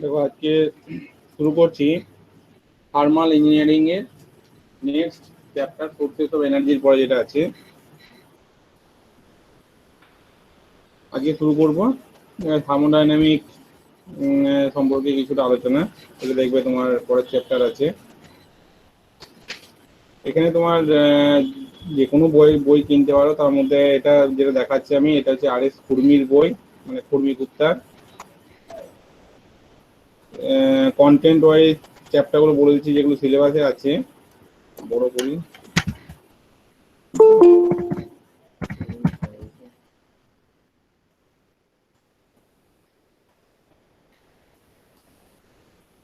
দেখো আজকে শুরু করছি থার্মাল ইঞ্জিনিয়ারিং এর নেক্সট চ্যাপ্টার প্রসেস অফ এনার্জির পরে যেটা আছে আজকে শুরু করব থার্মোডাইনামিক সম্পর্কে কিছুটা আলোচনা। এটা দেখবে তোমার পরের চ্যাপ্টার আছে এখানে তোমার যে কোনো বই কিনতে পারো। তার মধ্যে এটা যেটা দেখাচ্ছি আমি, এটা হচ্ছে আর.এস. খুরমির বই, মানে খুরমি গুপ্তার। কন্টেন্ট ওয়াইজ চ্যাপ্টারগুলো বলে দিচ্ছি যেগুলো সিলেবাসে আছে, বড় করি।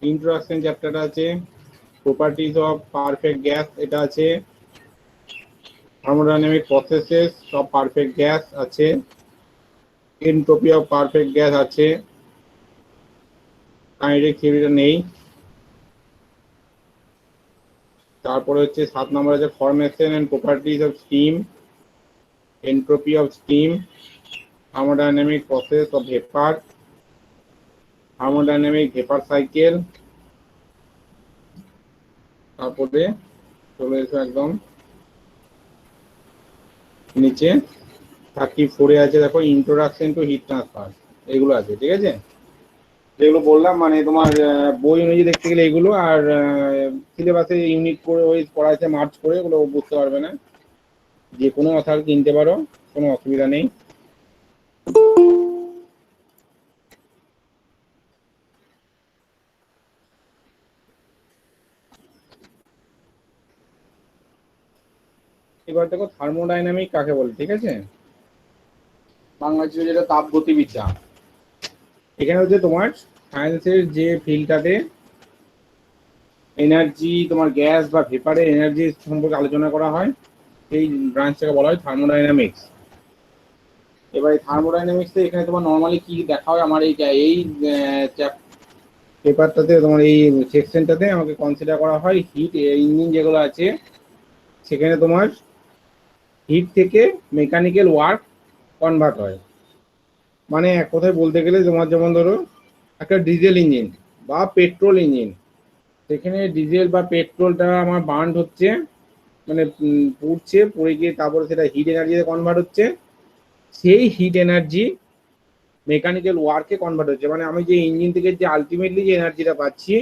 ইন্ট্রোডাকশন চ্যাপ্টারটা আছে, প্রপার্টিজ অফ পারফেক্ট গ্যাস এটা আছে, thermodynamic processes of perfect gas আছে, এনট্রপি অফ পারফেক্ট গ্যাস আছে, কাইনেটিক থিওরিটা নেই। তারপরে হচ্ছে 7 নম্বর আছে formation and properties of steam, entropy of steam, thermodynamic process of vapour, thermodynamic vapour cycle. তারপরে চলে এসো একদম নিচে 34-এ আছে, দেখো ইন্ট্রোডাকশন টু হিট ট্রান্সফার, এগুলো আছে। ঠিক আছে, যেগুলো বললাম মানে তোমার বই অনুযায়ী দেখতে গেলে এগুলো, আর সিলেবাসে ইউনিট করে ওই পড়া আছে মার্চ করে, ওগুলো বুঝতে পারবে না। যে কোনো অথার কিনতে পারো, কোনো অসুবিধা নেই। এবার দেখো থার্মোডাইনামিক কাকে বলে। ঠিক আছে, বাংলা ছিল যেটা তাপগতিবিদ্যা। এখানে হচ্ছে তোমার সায়েন্সের যে ফিল্ডটাতে এনার্জি, তোমার গ্যাস বা ভেপারে এনার্জি সম্পর্কে আলোচনা করা হয়, এই ব্রাঞ্চটাকে বলা হয় থার্মোডাইনামিক্স। এবার এই থার্মোডাইনামিক্সে এখানে তোমার নর্মালি কি দেখা হয়, আমার এই পেপারটাতে, তোমার এই সেকশনটাতে আমাকে কনসিডার করা হয় হিট ইঞ্জিন যেগুলো আছে, সেখানে তোমার হিট থেকে মেকানিক্যাল ওয়ার্ক কনভার্ট হয়। মানে এক কথায় বলতে গেলে তোমার যেমন ধরো একটা ডিজেল ইঞ্জিন বা পেট্রোল ইঞ্জিন, সেখানে ডিজেল বা পেট্রোলটা আমার বার্ন হচ্ছে, মানে পুড়ছে, পড়ে গিয়ে তারপরে সেটা হিট এনার্জিতে কনভার্ট হচ্ছে। সেই হিট এনার্জি মেকানিক্যাল ওয়ার্কে কনভার্ট হচ্ছে, মানে আমি যে ইঞ্জিন থেকে যে আলটিমেটলি যে এনার্জিটা পাচ্ছি,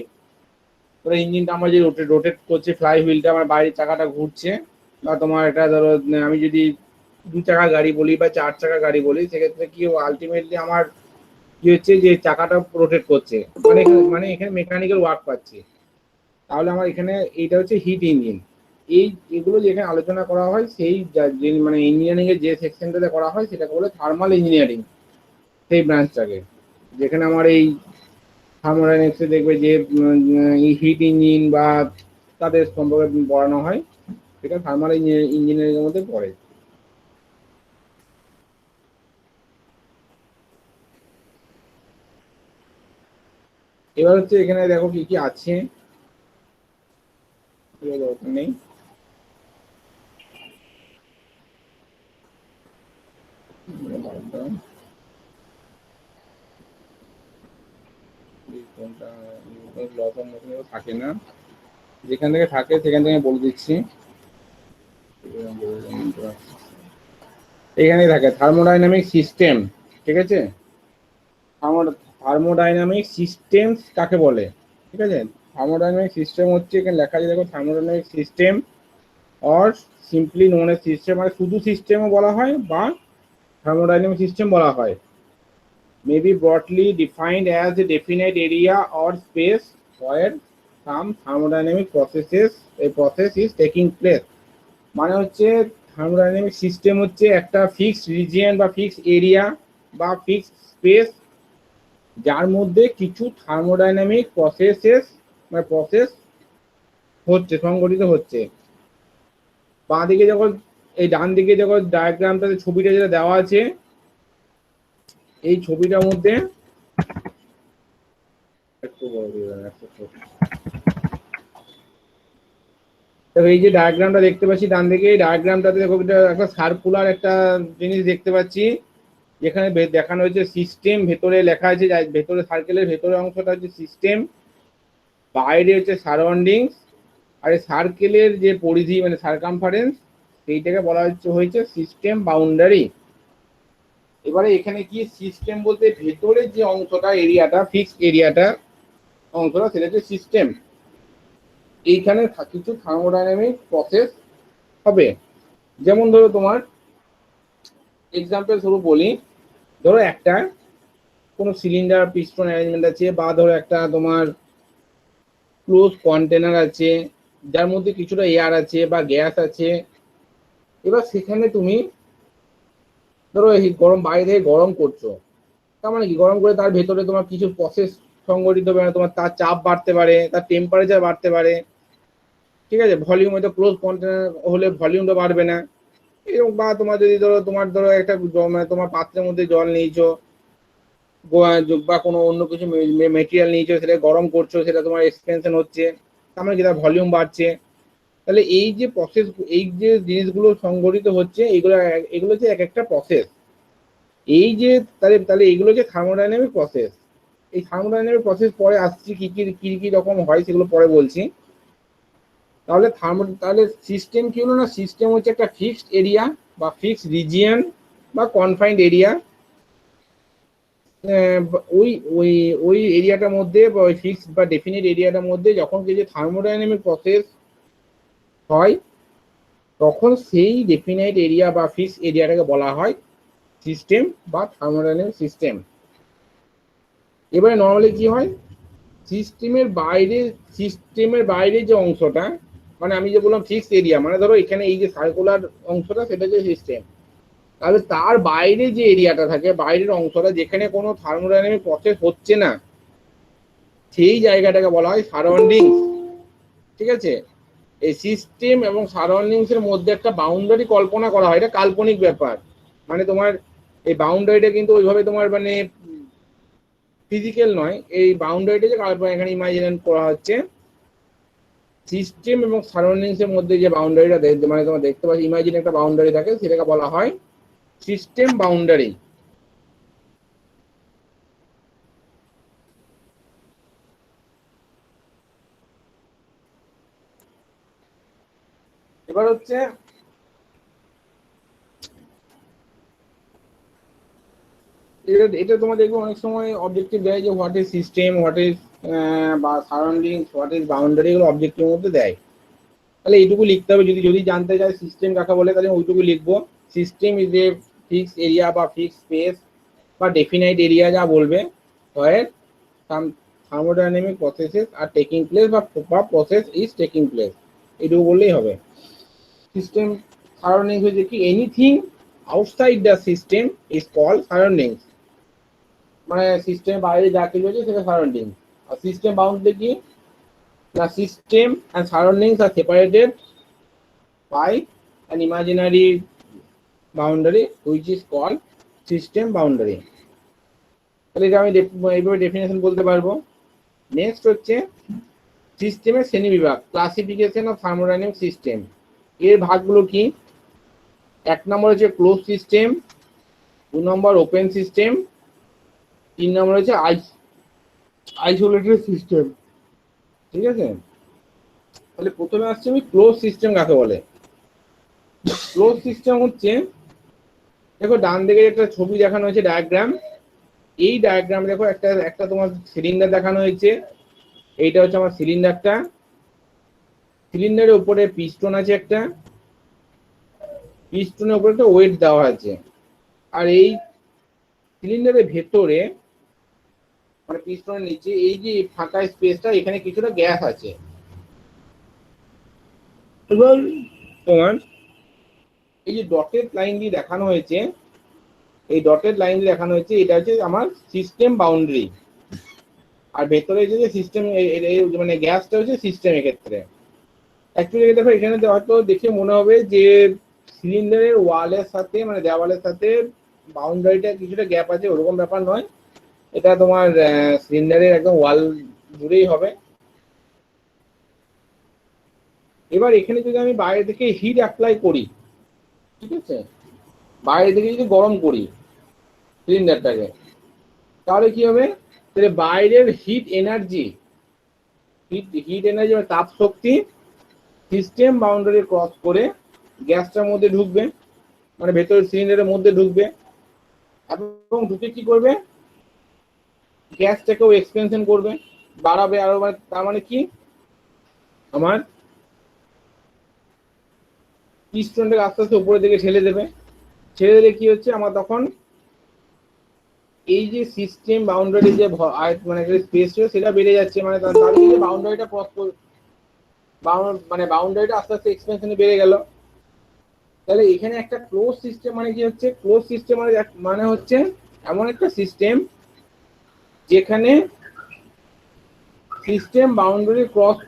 ওরা ইঞ্জিনটা আমার যে রোটেট করছে, ফ্লাই হুইলটা আমার বাইরের চাকাটা ঘুরছে, বা তোমার এটা ধরো আমি যদি 2 চাকা গাড়ি বলি বা 4 চাকা গাড়ি বলি, সেক্ষেত্রে কি আলটিমেটলি আমার কি হচ্ছে যে চাকাটা রোটেট করছে, মানে এখানে মেকানিক্যাল ওয়ার্ক পাচ্ছি। তাহলে আমার এখানে এইটা হচ্ছে হিট ইঞ্জিন। এগুলো যেখানে আলোচনা করা হয়, সেই মানে ইঞ্জিনিয়ারিং এর যে সেকশনটাতে করা হয় সেটাকে বলে থার্মাল ইঞ্জিনিয়ারিং, সেই ব্রাঞ্চটাকে। যেখানে আমার এই থার্মোডাইনামিক্সে দেখবে যে হিট ইঞ্জিন বা তাদের সম্পর্কে পড়ানো হয়, সেটা থার্মাল ইঞ্জিনিয়ারিং এর মধ্যে পড়ে। এবার হচ্ছে এখানে দেখো কি কি আছে, দরকার নেই। থাকে না, যেখান থেকে থাকে সেখান থেকে বলে দিচ্ছি। এখানেই থাকে থার্মোডাইনামিক সিস্টেম। ঠিক আছে, থার্মোডাইনামিক সিস্টেম কাকে বলে। ঠিক আছে, থার্মোডাইনামিক সিস্টেম হচ্ছে, এখানে লেখা আছে দেখো, thermodynamic system or simply known as system, মানে শুধু সিস্টেমও বলা হয় বা থার্মোডাইনামিক সিস্টেম বলা হয়। may be broadly defined as a definite area or space where some thermodynamic process is taking place। মানে হচ্ছে থার্মোডাইনামিক সিস্টেম হচ্ছে একটা ফিক্সড রিজিয়ন বা ফিক্সড এরিয়া বা ফিক্সড স্পেস, যার মধ্যে কিছু থার্মোডাইনামিক প্রসেস হচ্ছে, সংগঠিত হচ্ছে। বাঁ দিকে যখন, এই ডান দিকে যখন ডায়াগ্রামটাতে ছবিটা যেটা দেওয়া আছে, এই ছবিটার মধ্যে একটু বড় দিয়ে দেন, এই যে ডায়াগ্রামটা দেখতে পাচ্ছি ডান দিকে, এই ডায়াগ্রামটাতে দেখো একটা সার্কুলার একটা জিনিস দেখতে পাচ্ছি, যেখানে দেখানো হয়েছে সিস্টেম, ভেতরে লেখা আছে, ভেতরে সার্কেলের ভেতরের অংশটা হচ্ছে সিস্টেম, বাইরে হচ্ছে সারাউন্ডিংস, আর এই সার্কেলের যে পরিধি মানে সার্কামফারেন্স সেইটাকে বলা হয়েছে সিস্টেম বাউন্ডারি। এবারে এখানে কি সিস্টেম বলতে ভেতরের যে অংশটা এরিয়াটা ফিক্সড এরিয়াটা অংশটা সেটা হচ্ছে সিস্টেম। এইখানে কিছু থার্মোডাইনামিক প্রসেস হবে। যেমন ধরো তোমার এক্সাম্পল স্বরূপ বলি, ধরো একটা কোনো সিলিন্ডার পিস্টন অ্যারেঞ্জমেন্ট আছে, বা ধরো একটা তোমার ক্লোজ কন্টেনার আছে যার মধ্যে কিছুটা এয়ার আছে বা গ্যাস আছে। এবার সেখানে তুমি ধরো এই গরম বাইরে গরম করছো, তার মানে কি গরম করে তার ভেতরে তোমার কিছু প্রসেস সংগঠিত হবে, তোমার তার চাপ বাড়তে পারে, তার টেম্পারেচার বাড়তে পারে, ঠিক আছে, ভলিউম হয়তো ক্লোজ কন্টেনার হলে ভলিউমটা বাড়বে না এরকম। বা তোমার যদি ধরো একটা মানে তোমার পাত্রের মধ্যে জল নিয়েছো বা কোনো অন্য কিছু মেটেরিয়াল নিয়েছো, সেটা গরম করছো, সেটা তোমার এক্সপেনশন হচ্ছে, তার মানে কি তার ভলিউম বাড়ছে। তাহলে এই যে প্রসেস, এই যে জিনিসগুলো সংগঠিত হচ্ছে, এগুলো যে এক একটা প্রসেস। এই যে তাহলে তাহলে এগুলো যে থার্মোডাইনামিক প্রসেস। এই থার্মোডাইনামিক প্রসেস পরে আসছি, কি কি কি কি রকম হয় সেগুলো পরে বলছি। তাহলে সিস্টেম কি হলো না, সিস্টেম হচ্ছে একটা ফিক্সড এরিয়া বা ফিক্সড রিজিয়ন বা কনফাইন্ড এরিয়া। ওই ওই ওই এরিয়াটার মধ্যে বা ওই ফিক্সড বা ডেফিনিট এরিয়াটার মধ্যে যখন কিছু থার্মোডাইনামিক প্রসেস হয়, তখন সেই ডেফিনাইট এরিয়া বা ফিক্সড এরিয়াটাকে বলা হয় সিস্টেম বা থার্মোডাইনামিক সিস্টেম। এবারে নর্মালি কি হয়, সিস্টেমের বাইরে যে অংশটা, মানে আমি যে বললাম ফিক্সড এরিয়া, মানে ধরো এখানে এই যে সার্কুলার অংশটা সেটা হচ্ছে সিস্টেম। তাহলে তার বাইরে যে এরিয়াটা থাকে, বাইরের অংশটা যেখানে কোনো থার্মোডাইনামিক প্রসেস হচ্ছে না, সেই জায়গাটাকে বলা হয় সারাউন্ডিং। ঠিক আছে, এই সিস্টেম এবং সারাউন্ডিংস এর মধ্যে একটা বাউন্ডারি কল্পনা করা হয়, এটা কাল্পনিক ব্যাপার। মানে তোমার এই বাউন্ডারিটা কিন্তু ওইভাবে তোমার মানে ফিজিক্যাল নয়, এই বাউন্ডারিটা যে এখানে ইমাজিন করা হচ্ছে। সিস্টেম এবং সারাউন্ডিংস এর মধ্যে যে বাউন্ডারিটা মানে তোমার দেখতে পাচ্ছি ইমাজিন একটা বাউন্ডারি থাকে, সেটাকে বলা হয় সিস্টেম বাউন্ডারি। এবার হচ্ছে এটা তোমার দেখবে অনেক সময় অবজেক্টিভ দেয় যে what is system, what is বা সারাউন্ডিং, হোয়াট ইজ বাউন্ডারি, এগুলো অবজেক্টিভের মধ্যে দেয়। তাহলে এইটুকু লিখতে হবে, যদি যদি জানতে চাই সিস্টেম কাকে বলে, তাহলে ওইটুকু লিখবো। System is a fix area বা ফিক্স স্পেস বা ডেফিনাইট এরিয়া যা বলবে, হয় some thermodynamic processes are taking place বা প্রসেস ইজ টেকিং প্লেস, এটুকু বললেই হবে। সিস্টেম সারাউন্ডিংস হচ্ছে কি, anything outside the system is called surroundings. মানে সিস্টেম বাইরে যা কিছু আছে সেটা সারাউন্ডিং। আর সিস্টেম বাউন্ডারি কি না, system and surroundings are separated by an imaginary boundary which is called system boundary. তাহলে এটা আমি এইভাবে ডেফিনেশন বলতে পারবো। নেক্সট হচ্ছে সিস্টেমের শ্রেণীবিভাগ, ক্লাসিফিকেশন অফ থার্মোডাইনামিক সিস্টেম। এর ভাগগুলো কি, এক নম্বর হচ্ছে ক্লোজ সিস্টেম, 2 নম্বর ওপেন সিস্টেম, 3 নম্বর হচ্ছে আইসোলেটেড সিস্টেম। ঠিক আছে, তাহলে প্রথমে আসছে আমি ক্লোজ সিস্টেম কাকে বলে। ক্লোজ সিস্টেম হচ্ছে, দেখো ডান দিকে একটা ছবি দেখানো হয়েছে ডায়াগ্রাম। এই ডায়াগ্রাম দেখো একটা একটা তোমার সিলিন্ডার দেখানো হয়েছে। এইটা হচ্ছে আমার সিলিন্ডারটা, সিলিন্ডারের উপরে পিস্টন আছে একটা, পিস্টনের উপরে একটা ওয়েট দেওয়া আছে। আর এই সিলিন্ডারের ভেতরে মানে পিস্টনের নিচে এই যে ফাঁকা স্পেসটা, এখানে কিছুটা গ্যাস আছে। এবার তোমার এই যে ডটেড লাইন দিয়ে দেখানো হয়েছে, এই ডটেড লাইন দিয়ে দেখানো হয়েছে, এটা হচ্ছে আমার সিস্টেম বাউন্ডারি। আর ভেতরে যে সিস্টেম মানে গ্যাসটা হচ্ছে সিস্টেমের ক্ষেত্রে। অ্যাকচুয়ালি দেখো এখানে হয়তো দেখে মনে হবে যে সিলিন্ডারের ওয়ালের সাথে মানে দেওয়ালের সাথে বাউন্ডারিটা কিছুটা গ্যাপ আছে, ওরকম ব্যাপার নয়। এটা তোমার সিলিন্ডারের একদম ওয়াল জুড়েই হবে। এবার এখানে যদি আমি বাইরে থেকে হিট অ্যাপ্লাই করি, ঠিক আছে, বাইরে থেকে যদি গরম করি, সিলিন্ডারটাকে। তাহলে কি হবে, তাহলে বাইরের হিট এনার্জি, হিট এনার্জি মানে তাপ শক্তি সিস্টেম বাউন্ডারি ক্রস করে গ্যাসটার মধ্যে ঢুকবে, মানে ভেতরের সিলিন্ডারের মধ্যে ঢুকবে, এবং ঢুকে কি করবে, গ্যাসটাকেও এক্সপেনশন করবে, বাড়াবে আরো। মানে তার মানে কি, আমার পিস্টনটাকে আস্তে আস্তে উপরের দিকে ঠেলে দেবে। ছেড়ে দিলে কি হচ্ছে, আমার তখন এই যে সিস্টেম বাউন্ডারি যে মানে স্পেস ছিল সেটা বেড়ে যাচ্ছে, মানে তাহলে কি বাউন্ডারিটা ক্রস মানে বাউন্ডারিটা আস্তে আস্তে এক্সপেনশনে বেড়ে গেল। তাহলে এখানে একটা ক্লোজ সিস্টেম মানে কি হচ্ছে, ক্লোজ সিস্টেম মানে হচ্ছে এমন একটা সিস্টেম যেখানে system boundary cross,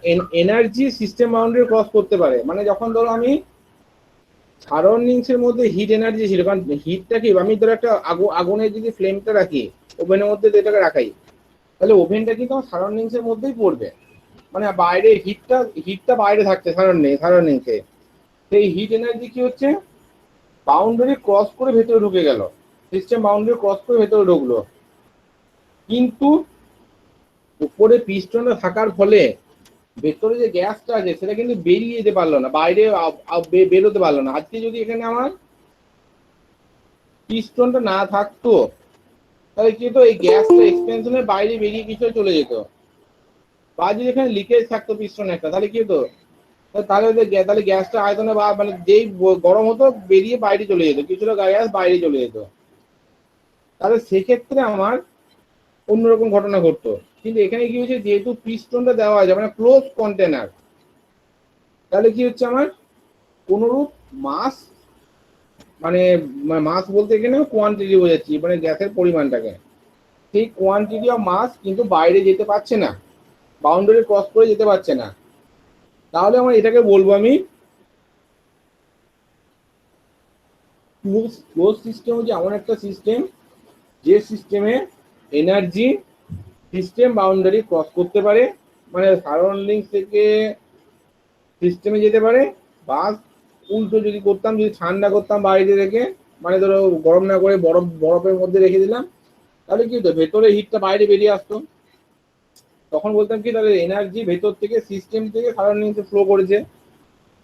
energy system boundary cross করতে পারে। মানে যখন ধরো আমি সারাউন্ডিংস এর মধ্যে হিট এনার্জি ছিল, কারণ হিটটা কি, আমি ধরো একটা আগুনের যদি ফ্লেমটা রাখি ওভেনের মধ্যে, যেটাকে রাখাই, তাহলে ওভেনটা কিন্তু আমার সারাউন্ডিংস এর মধ্যেই পড়বে, মানে বাইরে হিটটা বাইরে থাকছে সারাউন্ডিংসে। সেই হিট এনার্জি কি হচ্ছে, বাউন্ডারি ক্রস করে ভেতরে ঢুকে গেল, সিস্টেম বাউন্ডারি ক্রস করে ভেতরে ঢুকলো, কিন্তু উপরে পিস্টনটা থাকার ফলে ভেতরে যে গ্যাসটা আছে সেটা কিন্তু বেরিয়ে যেতে পারলো না, বাইরে বেরোতে পারলো না। আজকে যদি এখানে আমার পিস্টনটা না থাকতো, তাহলে কি হতো, এই গ্যাসটা এক্সপেনশনের বাইরে বেরিয়ে কিছু চলে যেত। বা যদি এখানে লিকেজ থাকতো পিস্টন একটা, তাহলে কি হতো, তাহলে গ্যাসটা আয়তনে বা মানে যেই গরম হতো বেরিয়ে বাইরে চলে যেত, কিছুটা গ্যাস বাইরে চলে যেত। তাহলে সেক্ষেত্রে আমার অন্যরকম ঘটনা ঘটতো। কিন্তু এখানে কি হচ্ছে, যেহেতু পিস্টনটা দেওয়া আছে মানে ক্লোজ কন্টেনার, তাহলে কি হচ্ছে, আমার কোনরূপ মাস, মানে মাস বলতে এখানে কোয়ান্টিটি বোঝাচ্ছি, মানে গ্যাসের পরিমাণটাকে, সেই কোয়ান্টিটি অফ মাস কিন্তু বাইরে যেতে পারছে না, বাউন্ডারি ক্রস করে যেতে পারছে না। তাহলে আমার এটাকে বলবো আমি ক্লোজ সিস্টেম হচ্ছে এমন একটা সিস্টেম যে সিস্টেমে এনার্জি সিস্টেম বাউন্ডারি ক্রস করতে পারে, মানে সারাউন্ডিং থেকে সিস্টেমে যেতে পারে। বা উল্টো যদি করতাম, যদি ঠান্ডা করতাম বাইরে রেখে, মানে ধরো গরম না করে বরফের মধ্যে রেখে দিলাম, তাহলে কি হতো, ভেতরে হিটটা বাইরে বেরিয়ে আসতো। তখন বলতাম কি, তাহলে এনার্জি ভেতর থেকে সিস্টেম থেকে সারাউন্ডিং ফ্লো করেছে।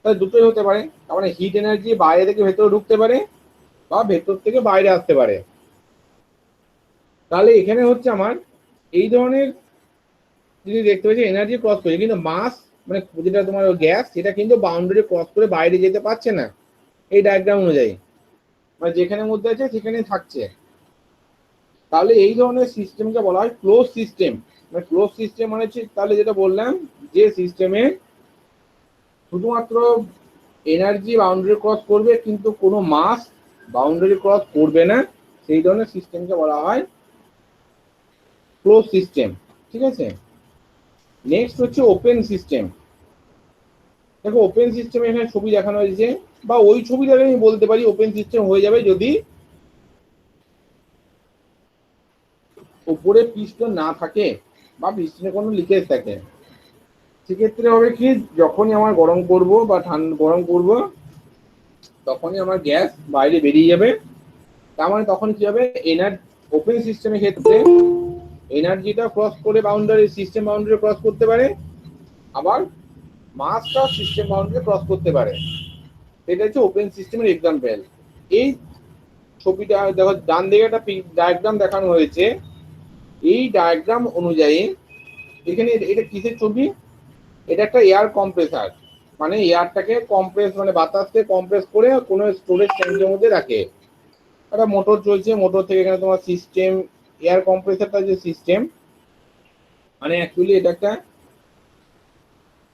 তাহলে দুটোই হতে পারে, তার মানে হিট এনার্জি বাইরে থেকে ভেতরে ঢুকতে পারে বা ভেতর থেকে বাইরে আসতে পারে। তাহলে এখানে হচ্ছে আমার এই ধরনের যদি দেখতে পাচ্ছি এনার্জি ক্রস করছে, কিন্তু মাস মানে যেটা তোমার গ্যাস, সেটা কিন্তু বাউন্ডারি ক্রস করে বাইরে যেতে পারছে না এই ডায়াগ্রাম অনুযায়ী, মানে যেখানে মধ্যে আছে সেখানেই থাকছে। তাহলে এই ধরনের সিস্টেমকে বলা হয় ক্লোজ সিস্টেম। মানে ক্লোজ সিস্টেম মানে হচ্ছে, তাহলে যেটা বললাম, যে সিস্টেমে শুধুমাত্র এনার্জি বাউন্ডারি ক্রস করবে কিন্তু কোনো মাস বাউন্ডারি ক্রস করবে না, সেই ধরনের সিস্টেমকে বলা হয় ক্লোজ সিস্টেম। ঠিক আছে, নেক্সট হচ্ছে ওপেন সিস্টেম। দেখো ওপেন সিস্টেম এখানে ছবি দেখানো হয়েছে, বা ওই ছবি দেখে আমি বলতে পারি ওপেন সিস্টেম হয়ে যাবে যদি উপরে পিস্টন না থাকে বা পিস্টনে কোনো লিকেজ থাকে। সেক্ষেত্রে হবে কি, যখনই আমার গরম করব বা ঠান্ডা গরম করব, তখনই আমার গ্যাস বাইরে বেরিয়ে যাবে। তার মানে তখন কি হবে, ওপেন সিস্টেমের ক্ষেত্রে এনার্জিটা ক্রস করে বাউন্ডারি, সিস্টেম বাউন্ডারি ক্রস করতে পারে, আবার মাসটা সিস্টেম বাউন্ডারি ক্রস করতে পারে। এটা হচ্ছে ওপেন সিস্টেমের এক্সাম্পল। এই ছবিটা দেখো, ডান দিকে একটা ডায়াগ্রাম দেখানো হয়েছে। এই ডায়াগ্রাম অনুযায়ী এখানে এটা কিসের ছবি, এটা একটা এয়ার কম্প্রেসার, মানে এয়ারটাকে কম্প্রেস, মানে বাতাসকে কম্প্রেস করে কোনো স্টোরেজ ট্যাঙ্কের মধ্যে রাখে। একটা মোটর চলছে, মোটর থেকে এখানে তোমার সিস্টেম, এয়ার কম্প্রেসারটা যে সিস্টেম, মানে অ্যাকচুয়ালি এটা একটা,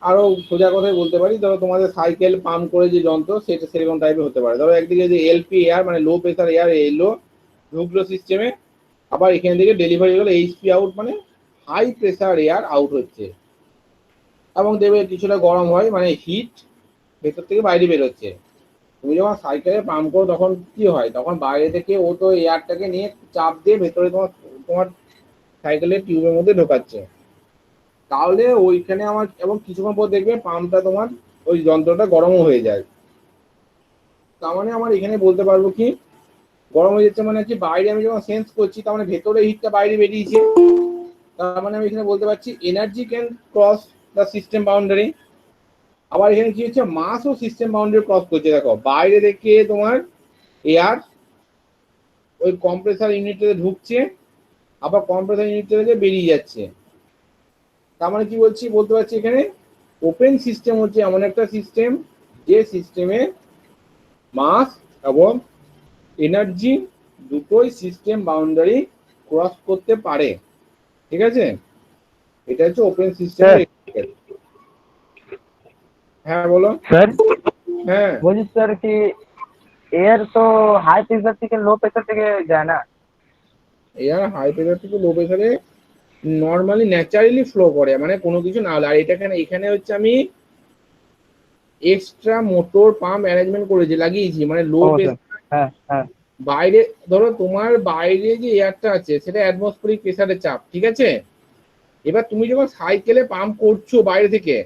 আরো সোজা কথায় বলতে পারি, ধরো তোমাদের সাইকেল পাম্প করে যে যন্ত্র, সেটা সেরকম টাইপের হতে পারে। ধরো একদিকে যে এলপি এয়ার মানে লো প্রেসার এয়ার এলো, ঢুকলো সিস্টেমে, আবার এখান থেকে ডেলিভারি হলো এইচপি আউট, মানে হাই প্রেসার এয়ার আউট হচ্ছে, এবং দেবে কিছুটা গরম হয়, মানে হিট ভেতর থেকে বাইরে বেরোচ্ছে। তুমি যখন সাইকেলে পাম্প করো তখন কি হয়, তখন বাইরে থেকে ও তো এয়ারটাকে নিয়ে চাপ দিয়ে ভেতরে তোমার তোমার সাইকেলের টিউবের মধ্যে ঢোকাচ্ছে। তাহলে ওইখানে আমার, এবং কিছুক্ষণ পর দেখবে পাম্পটা তোমার, ওই যন্ত্রটা গরমও হয়ে যায়। তার মানে আমার এখানে বলতে পারবো কি, গরম হয়ে যাচ্ছে মানে হচ্ছে বাইরে আমি যখন সেন্স করছি তার মানে ভেতরে হিটটা বাইরে বেরিয়েছে, তার মানে আমি এখানে বলতে পারছি energy can cross the system boundary. আবার এখানে কি হচ্ছে, মাসও সিস্টেম বাউন্ডারি ক্রস করছে। দেখো বাইরে থেকে তোমার এয়ার ওই কম্প্রেসার ইউনিটে ঢুকছে, আবার কম্প্রেসার ইউনিট থেকে বেরিয়ে যাচ্ছে। তার মানে কি বলছি, বলতে পারছি এখানে ওপেন সিস্টেম হচ্ছে এমন একটা সিস্টেম যে সিস্টেমে মাস এবং এনার্জি দুটোই সিস্টেম বাউন্ডারি ক্রস করতে পারে। ঠিক আছে, এটা হচ্ছে ওপেন সিস্টেমের। হ্যাঁ বলো স্যার। হ্যাঁ বলছি স্যার কি এয়ার তো হাই প্রেসার থেকে লো প্রেসার থেকে যায় না? এয়ার হাই প্রেসার থেকে লো প্রেসারে নর্মালি ন্যাচারালি ফ্লো করে, মানে কোনো কিছু না হলে। আর এটা এখানে হচ্ছে আমি এক্সট্রা মোটর পাম্প অ্যারেঞ্জমেন্ট করেছি, লাগিয়েছি, মানে লো ও স্যার, প্রেসার। হ্যাঁ হ্যাঁ। বাইরে ধরো তোমার বাইরে যে এয়ারটা আছে সেটা অ্যাটমসফেরিক প্রেসারের চাপ, ঠিক আছে। এবার তুমি যখন সাইকেলে পাম্প করছো বাইরে থেকে,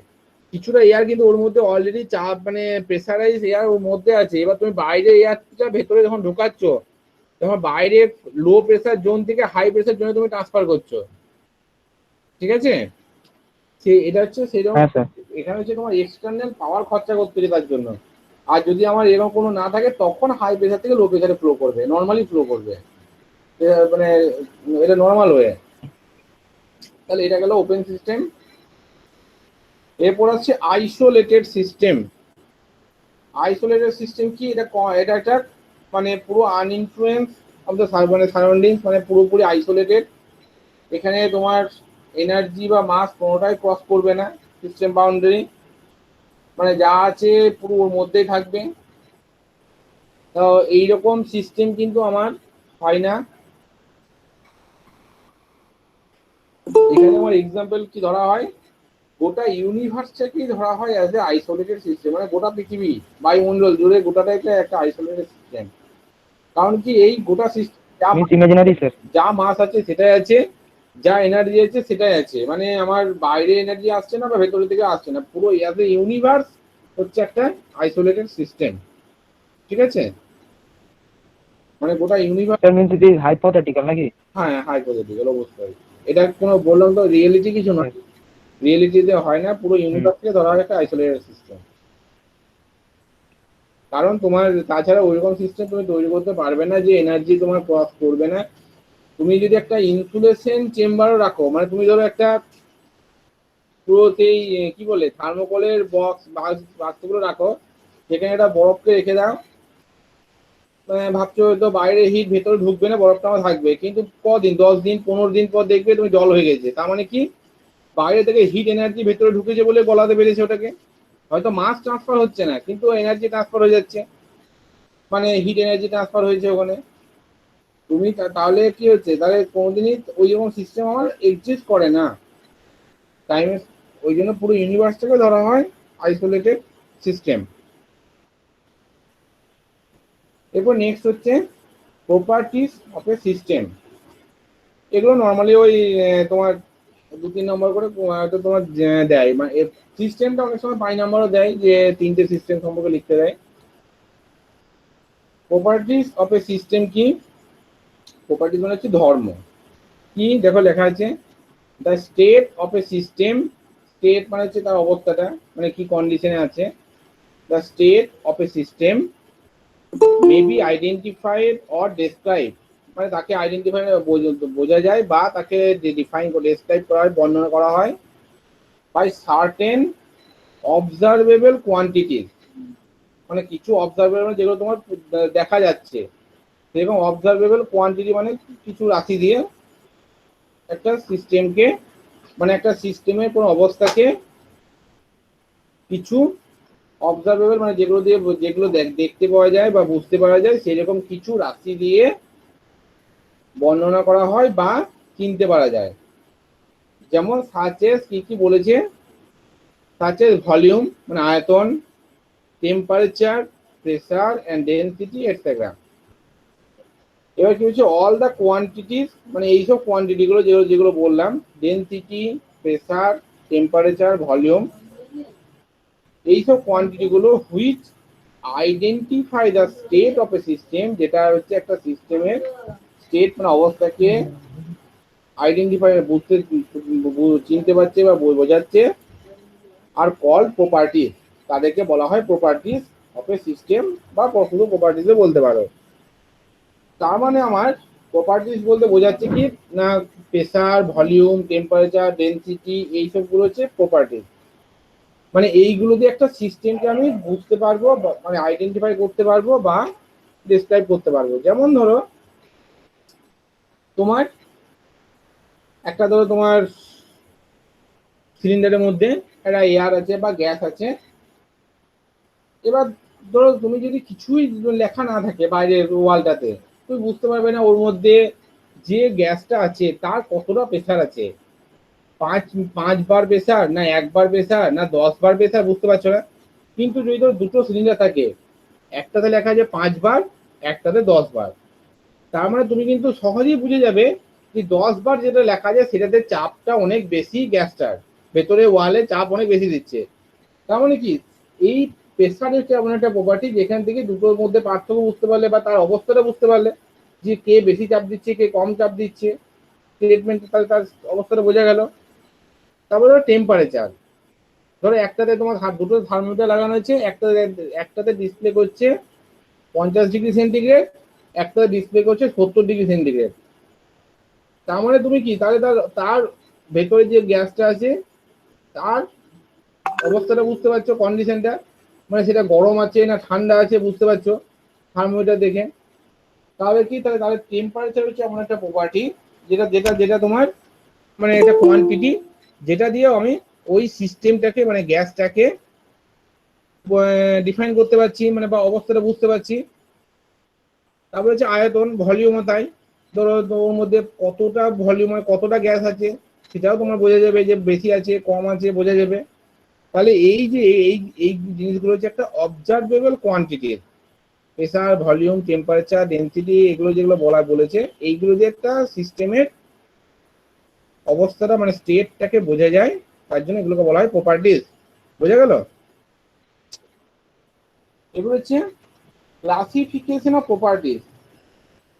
কিছুটা এয়ার কিন্তু ওর মধ্যে অলরেডি চাপ মানে প্রেসারাইজ এয়ার ওর মধ্যে আছে। এবার তুমি বাইরে এয়ারটা ভেতরে যখন ঢোকাচ্ছ তখন বাইরে লো প্রেসার জোন থেকে হাই প্রেসার জোনে তুমি ট্রান্সফার করছো, ঠিক আছে। সে এটা হচ্ছে সেরকম। হ্যাঁ স্যার। এখানে হচ্ছে তোমার এক্সটার্নাল পাওয়ার খরচা করতে হবে তার জন্য। আর যদি আমার এরকম কোনো না থাকে তখন হাই প্রেসার থেকে লো প্রেসারে ফ্লো করবে, নর্মালি ফ্লো করবে, মানে এটা নর্মাল ওয়ে। তাহলে এটা গেল ওপেন সিস্টেম। এরপর আছে আইসোলেটেড সিস্টেম। আইসোলেটেড সিস্টেম কি, এটা এটা একটা মানে পুরো আনইনফ্লুয়েন্স অফ দ্য মানে সারাউন্ডিংস, মানে পুরোপুরি আইসোলেটেড। এখানে তোমার এনার্জি বা মাস কোনোটাই ক্রস করবে না সিস্টেম বাউন্ডারি, মানে যা আছে পুরো ওর মধ্যেই থাকবে। তো এইরকম সিস্টেম কিন্তু আমার হয় না। এখানে আমার এক্সাম্পল কি ধরা হয়, গোটা ইউনিভার্সটাকেই ধরা হয় অ্যাজ এ আইসোলেটেড সিস্টেম, মানে গোটা পৃথিবী বায়ুমণ্ডল জুড়ে গোটাটাই একটা আইসোলেটেড সিস্টেম। কারণ কি এই গোটা সিস্টেম মিস ইমাজিনারি স্যার। যা মাস আছে সেটাই আছে, যা এনার্জি আছে সেটাই আছে, মানে আমার বাইরে এনার্জি আসছে না বা ভেতরে থেকে আসছে না, পুরো অ্যাজ এ ইউনিভার্স হচ্ছে একটা আইসোলেটেড সিস্টেম, ঠিক আছে। মানে গোটা universe. Sir means it is hypothetical নাকি? হ্যাঁ হাইপোথেটিক্যাল অবশ্যই। এটা কোনো বললাম তো রিয়েলিটি কিছু নয়, রিয়েলিটিতে হয় না, পুরো ইউনিভার্সকে ধরা হয় একটা আইসোলেটেড সিস্টেম। কারণ তোমার তাছাড়া ওইরকম সিস্টেম তুমি তৈরি করতে পারবে না যে এনার্জি তোমার ক্রস করবে না। তুমি যদি একটা ইনসুলেশন চেম্বারও রাখো, মানে তুমি ধরো একটা পুরো সেই কি বলে থার্মোকলের বক্স বাক্সগুলো রাখো, সেখানে একটা বরফকে রেখে দাও, মানে ভাবছো হয়তো বাইরে হিট ভেতরে ঢুকবে না, বরফটা আমার থাকবে, কিন্তু কদিন 10 দিন 15 দিন পর দেখবে তুমি জল হয়ে গেছে। তার মানে কি, বাইরে থেকে হিট এনার্জি ভেতরে ঢুকেছে বলে গলাতে পেরেছে ওটাকে। হয়তো মাস ট্রান্সফার হচ্ছে না কিন্তু এনার্জি ট্রান্সফার হয়ে যাচ্ছে, মানে হিট এনার্জি ট্রান্সফার হয়েছে ওখানে। তুমি তাহলে কি হচ্ছে, তাহলে কোনোদিনই ওই রকম সিস্টেম আমার এক্সিস্ট করে না টাইমে। ওই জন্য পুরো ইউনিভার্সটাকে ধরা হয় আইসোলেটেড সিস্টেম। এরপর নেক্সট হচ্ছে প্রপার্টিস অফ এ সিস্টেম। এগুলো নর্মালি ওই তোমার 2-3 নম্বর করে হয়তো তোমার দেয়, মানে সিস্টেমটা অনেক সময় 5 নম্বরও দেয়, যে 3টে সিস্টেম সম্পর্কে লিখতে দেয়। প্রপার্টিস অফ এ সিস্টেম কি, প্রপার্টিস মানে হচ্ছে ধর্ম। কি দেখো লেখা আছে, the state of a system. State মানে হচ্ছে তার অবস্থাটা, মানে কি কন্ডিশনে আছে। The state of a system may be identified or describe, মানে তাকে আইডেন্টিফাই বোঝা যায় বা তাকে ডিফাইন করে ডেসক্রাইব করা হয়, বর্ণনা করা হয় বাই সার্টেন অবজারভেবল কোয়ান্টিটিস, মানে কিছু অবজারভেবল যেগুলো তোমার দেখা যাচ্ছে, সেরকম অবজারভেবল কোয়ান্টিটি মানে কিছু রাশি দিয়ে একটা সিস্টেমকে, মানে একটা সিস্টেমের কোনো অবস্থাকে কিছু অবজারভেবল মানে যেগুলো দিয়ে যেগুলো দেখতে পাওয়া যায় বা বুঝতে পারা যায় সেরকম কিছু রাশি দিয়ে বর্ণনা করা হয় বা চিনতে পারা যায়। যেমন সাচেস কি কি বলেছে, সাচেস ভলিউম মানে আয়তন, temperature, pressure and density etcetera. এবার কি হচ্ছে, অল দ্য কোয়ান্টিটিস, মানে এইসব কোয়ান্টিটিগুলো যেগুলো যেগুলো বললাম, ডেনসিটি, প্রেসার, টেম্পারেচার, ভলিউম, এইসব কোয়ান্টিটিগুলো which identify the state of a system, যেটা হচ্ছে একটা সিস্টেমের স্টেট মানে অবস্থাকে আইডেন্টিফাই বুঝতে চিনতে পারছে বা বোঝাচ্ছে। আর কল প্রপার্টিজ, তাদেরকে বলা হয় প্রপার্টিজ অফ এ সিস্টেম, বা শুধু প্রপার্টিজও বলতে পারো। তার মানে আমার প্রপার্টিজ বলতে বোঝাচ্ছে কি না, প্রেসার, ভলিউম, টেম্পারেচার, ডেনসিটি, এইসবগুলো হচ্ছে প্রপার্টিজ। মানে এইগুলো দিয়ে একটা সিস্টেমকে আমি বুঝতে পারবো, মানে আইডেন্টিফাই করতে পারবো বা ডিসক্রাইব করতে পারবো। যেমন ধরো তোমার একটা, ধরো তোমার সিলিন্ডারের মধ্যে একটা এয়ার আছে বা গ্যাস আছে। এবার ধরো তুমি যদি কিছুই লেখা না থাকে বাইরের ওয়ালটাতে, তুমি বুঝতে পারবে না ওর মধ্যে যে গ্যাসটা আছে তার কতটা প্রেসার আছে। পাঁচ 5 বার প্রেসার, না 1 বার প্রেসার, না 10 বার প্রেসার, বুঝতে পারছো না। কিন্তু যদি ধরো দুটো সিলিন্ডার থাকে, একটাতে লেখা আছে 5 বার, একটাতে 10 বার, তার মানে তুমি কিন্তু সহজেই বুঝে যাবে যে 10 বার যেটা লেখা যায় সেটাতে চাপটা অনেক বেশি, গ্যাসটার ভেতরে ওয়ালে চাপ অনেক বেশি দিচ্ছে। তার মানে কি, এই প্রেসার হচ্ছে এমন একটা প্রপার্টি যেখান থেকে দুটোর মধ্যে পার্থক্য বুঝতে পারলে বা তার অবস্থাটা বুঝতে পারলে, যে কে বেশি চাপ দিচ্ছে কে কম চাপ দিচ্ছে, ট্রিটমেন্ট, তাহলে তার অবস্থাটা বোঝা গেল। তারপরে ধরো টেম্পারেচার, ধরো একটাতে তোমার দুটো থার্মোমিটার লাগানো হয়েছে, একটাতে ডিসপ্লে করছে 50 ডিগ্রি সেন্টিগ্রেড, একটাতে ডিসপ্লে করছে 70 ডিগ্রি সেন্টিগ্রেড। তার মানে তুমি কি, তাহলে তার তার ভেতরে যে গ্যাসটা আছে তার অবস্থাটা বুঝতে পারছো, কন্ডিশনটা, মানে সেটা গরম আছে না ঠান্ডা আছে বুঝতে পারছো থার্মোমিটার দেখে। তাহলে কি, তাহলে তাহলে টেম্পারেচার হচ্ছে এমন একটা প্রপার্টি যেটা যেটা যেটা তোমার মানে এটা কোয়ান্টিটি, যেটা দিয়ে আমি ওই সিস্টেমটাকে মানে গ্যাসটাকে ডিফাইন করতে পারছি, মানে বা অবস্থাটা বুঝতে পারছি। তারপরে হচ্ছে আয়তন, ভলিউমও তাই। ধরো ওর মধ্যে কতটা ভলিউম, কতটা গ্যাস আছে সেটাও তোমার বোঝা যাবে, যে বেশি আছে কম আছে বোঝা যাবে। তাহলে এই যে এই এই জিনিসগুলো হচ্ছে একটা observable quantity. Pressure, volume, temperature, density, এগুলো যেগুলো বলেছে, এইগুলো যে একটা সিস্টেমের অবস্থাটা মানে স্টেটটাকে বোঝা যায়, তার জন্য এগুলোকে বলা হয় প্রপার্টিজ। বোঝা গেল? এগুলো হচ্ছে ক্লাসিফিকেশন অফ প্রপার্টিজ,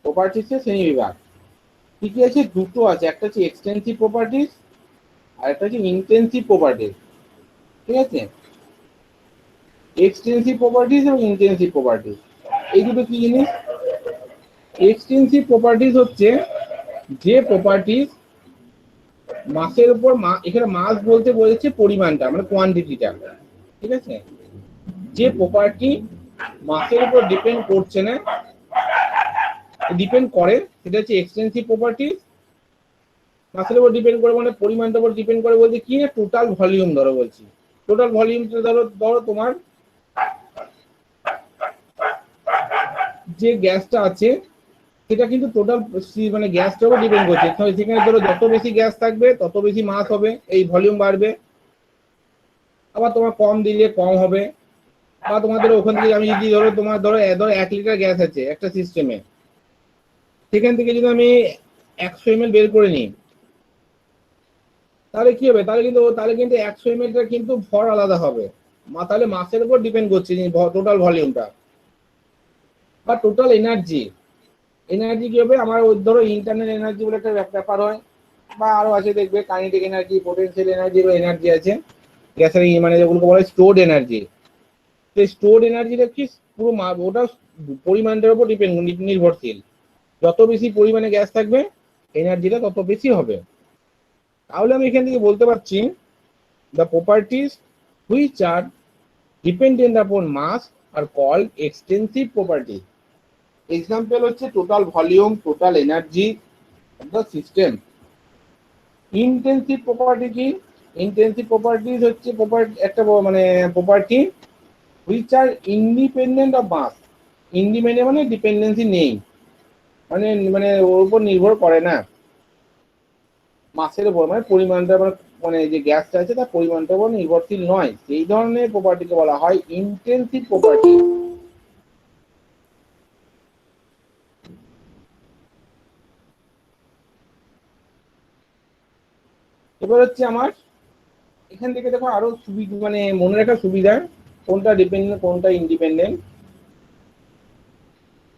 প্রপার্টিজের শ্রেণী বিভাগ। কি কি আছে, দুটো আছে, একটা হচ্ছে এক্সটেন্সিভ প্রপার্টিজ আর একটা হচ্ছে ইন্টেন্সিভ প্রপার্টিজ। ঠিক আছে, এক্সটেন্সিভ প্রপার্টিজ এবং ইন্টেন্সিভ প্রপার্টিজ, এই দুটো কি জিনিস? এক্সটেন্সিভ প্রপার্টিজ হচ্ছে যে প্রপার্টিজ মাসের উপর, এখানে মাস বলতে বলেছে পরিমাণটা মানে কোয়ান্টিটিটা। ঠিক আছে, যে প্রপার্টি মাসের উপর ডিপেন্ড করছে না, ডিপেন্ড করে, সেটা হচ্ছে এক্সটেন্সিভ প্রপার্টি। মাসের উপর ডিপেন্ড করে মানে পরিমাণটার উপর ডিপেন্ড করে বলতে কি, না টোটাল ভলিউম ধরো বলছি, টোটাল ভলিউমটা ধরো ধরো তোমার যে গ্যাসটা আছে সেটা কিন্তু টোটাল মানে গ্যাসটার উপর ডিপেন্ড করছে। সেখানে ধরো যত বেশি গ্যাস থাকবে তত বেশি মাস হবে, এই ভলিউম বাড়বে। আবার তোমার কম দিলে কম হবে। বা তোমাদের ওখান থেকে আমি যদি ধরো তোমার ধরো 1 লিটার গ্যাস আছে একটা সিস্টেমে, সেখান থেকে যদি আমি 100 ml বের করে নিই, তাহলে কি হবে, তাহলে কিন্তু 100 ml কিন্তু ভর আলাদা হবে। তাহলে মাসের উপর ডিপেন্ড করছে টোটাল ভলিউমটা বা টোটাল এনার্জি। এনার্জি কি হবে আমার, ধরো ইন্টারনাল এনার্জি বলে একটা ব্যাপার হয়, বা আরো আছে দেখবে কাইনেটিক এনার্জি, পোটেনশিয়াল এনার্জি বা এনার্জি আছে গ্যাসের, মানে যেগুলোকে বলা হয় স্টোরড এনার্জি। সেই স্টোরড এনার্জিটা কি, পুরো ওটা পরিমাণটার উপর নির্ভরশীল। যত বেশি পরিমাণে গ্যাস থাকবে এনার্জিটা তত বেশি হবে। তাহলে আমি এখান থেকে বলতে পারছি the properties which are dependent upon mass are called extensive properties. Example হচ্ছে total volume, total energy of the system. Intensive property কি? ইনটেনসিভ প্রপার্টিজ হচ্ছে একটা মানে property which are independent of mass. Independent মানে ডিপেন্ডেন্সি নেই, মানে মানে ওর উপর নির্ভর করে না মাসের উপর, মানে পরিমাণটা মানে যে গ্যাসটা আছে তার পরিমাণটার উপর নির্ভরশীল নয়, সেই ধরনের প্রপার্টিকে বলা হয় ইন্টেনসিভ প্রপার্টি। এবার হচ্ছে আমার এখান থেকে দেখো আরো সুবিধা, মানে মনে রাখার সুবিধা, কোনটা ডিপেন্ডেন্ট কোনটা ইন্ডিপেন্ডেন্ট।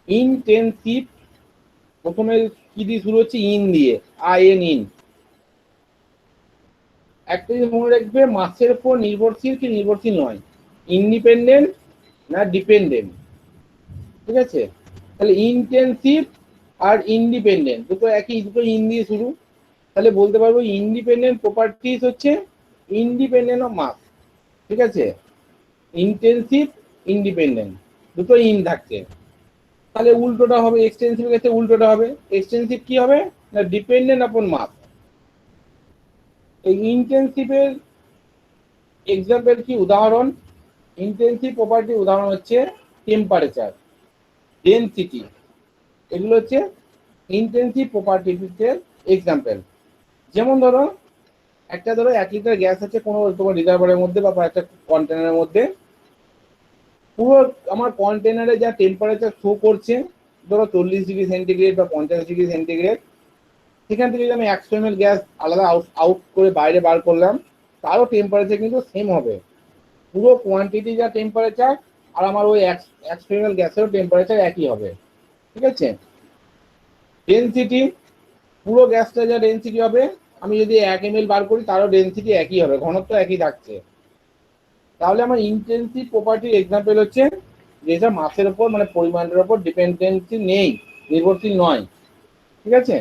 ইনটেনসিভ, প্রথমে কি দিয়ে শুরু হচ্ছে? ইন দিয়ে, ইন। একটা জিনিস মনে রাখবে, মাসের উপর নির্ভরশীল কি নির্ভরশীল নয়, ইন্ডিপেন্ডেন্ট না ডিপেন্ডেন্ট। ঠিক আছে, তাহলে ইনটেনসিভ আর ইন্ডিপেন্ডেন্ট দুটো একই, দুটো ইন দিয়ে শুরু। তাহলে বলতে পারবো ইন্ডিপেন্ডেন্ট প্রপার্টিস হচ্ছে ইন্ডিপেন্ডেন্ট অফ মাস। ঠিক আছে, ইন্টেনসিভ ইন্ডিপেন্ডেন্ট দুটো ইন থাকছে। তাহলে উল্টোটা হবে, এক্সটেন্সিভ ক্ষেত্রে উল্টোটা হবে। এক্সটেন্সিভ কি হবে না ডিপেন্ডেন্ট আপন মাস। এই ইন্টেনসিভের এক্সাম্পল কি, উদাহরণ? ইন্টেনসিভ প্রপার্টির উদাহরণ হচ্ছে টেম্পারেচার, ডেনসিটি, এগুলো হচ্ছে ইন্টেনসিভ প্রপার্টির এক্সাম্পল। যেমন ধরো একটা, ধরো 1 লিটার গ্যাস আছে কোনো তোমার রিজার্ভারের মধ্যে বা একটা কন্টেনারের মধ্যে। পুরো আমার কন্টেনারে যা টেম্পারেচার শো করছে, ধরো 40 ডিগ্রি সেন্টিগ্রেড বা 50 ডিগ্রি সেন্টিগ্রেড, সেখান থেকে যদি আমি 100 ml গ্যাস আলাদা আউট করে বাইরে বার করলাম, তারও টেম্পারেচার কিন্তু সেম হবে। পুরো কোয়ান্টিটি যা টেম্পারেচার, আর আমার ওই 100 ml গ্যাসেরও টেম্পারেচার একই হবে। ঠিক আছে, ডেনসিটি, পুরো গ্যাসটা যা ডেনসিটি হবে, আমি যদি 1 ml বার করি তারও ডেনসিটি একই হবে, ঘনত্ব একই থাকছে। তাহলে আমার ইন্টেনসিভ প্রপার্টির এক্সাম্পল হচ্ছে যেটা মাসের উপর মানে পরিমাণের উপর ডিপেন্ডেন্সি নেই, নির্ভরশীল নয়। ঠিক আছে,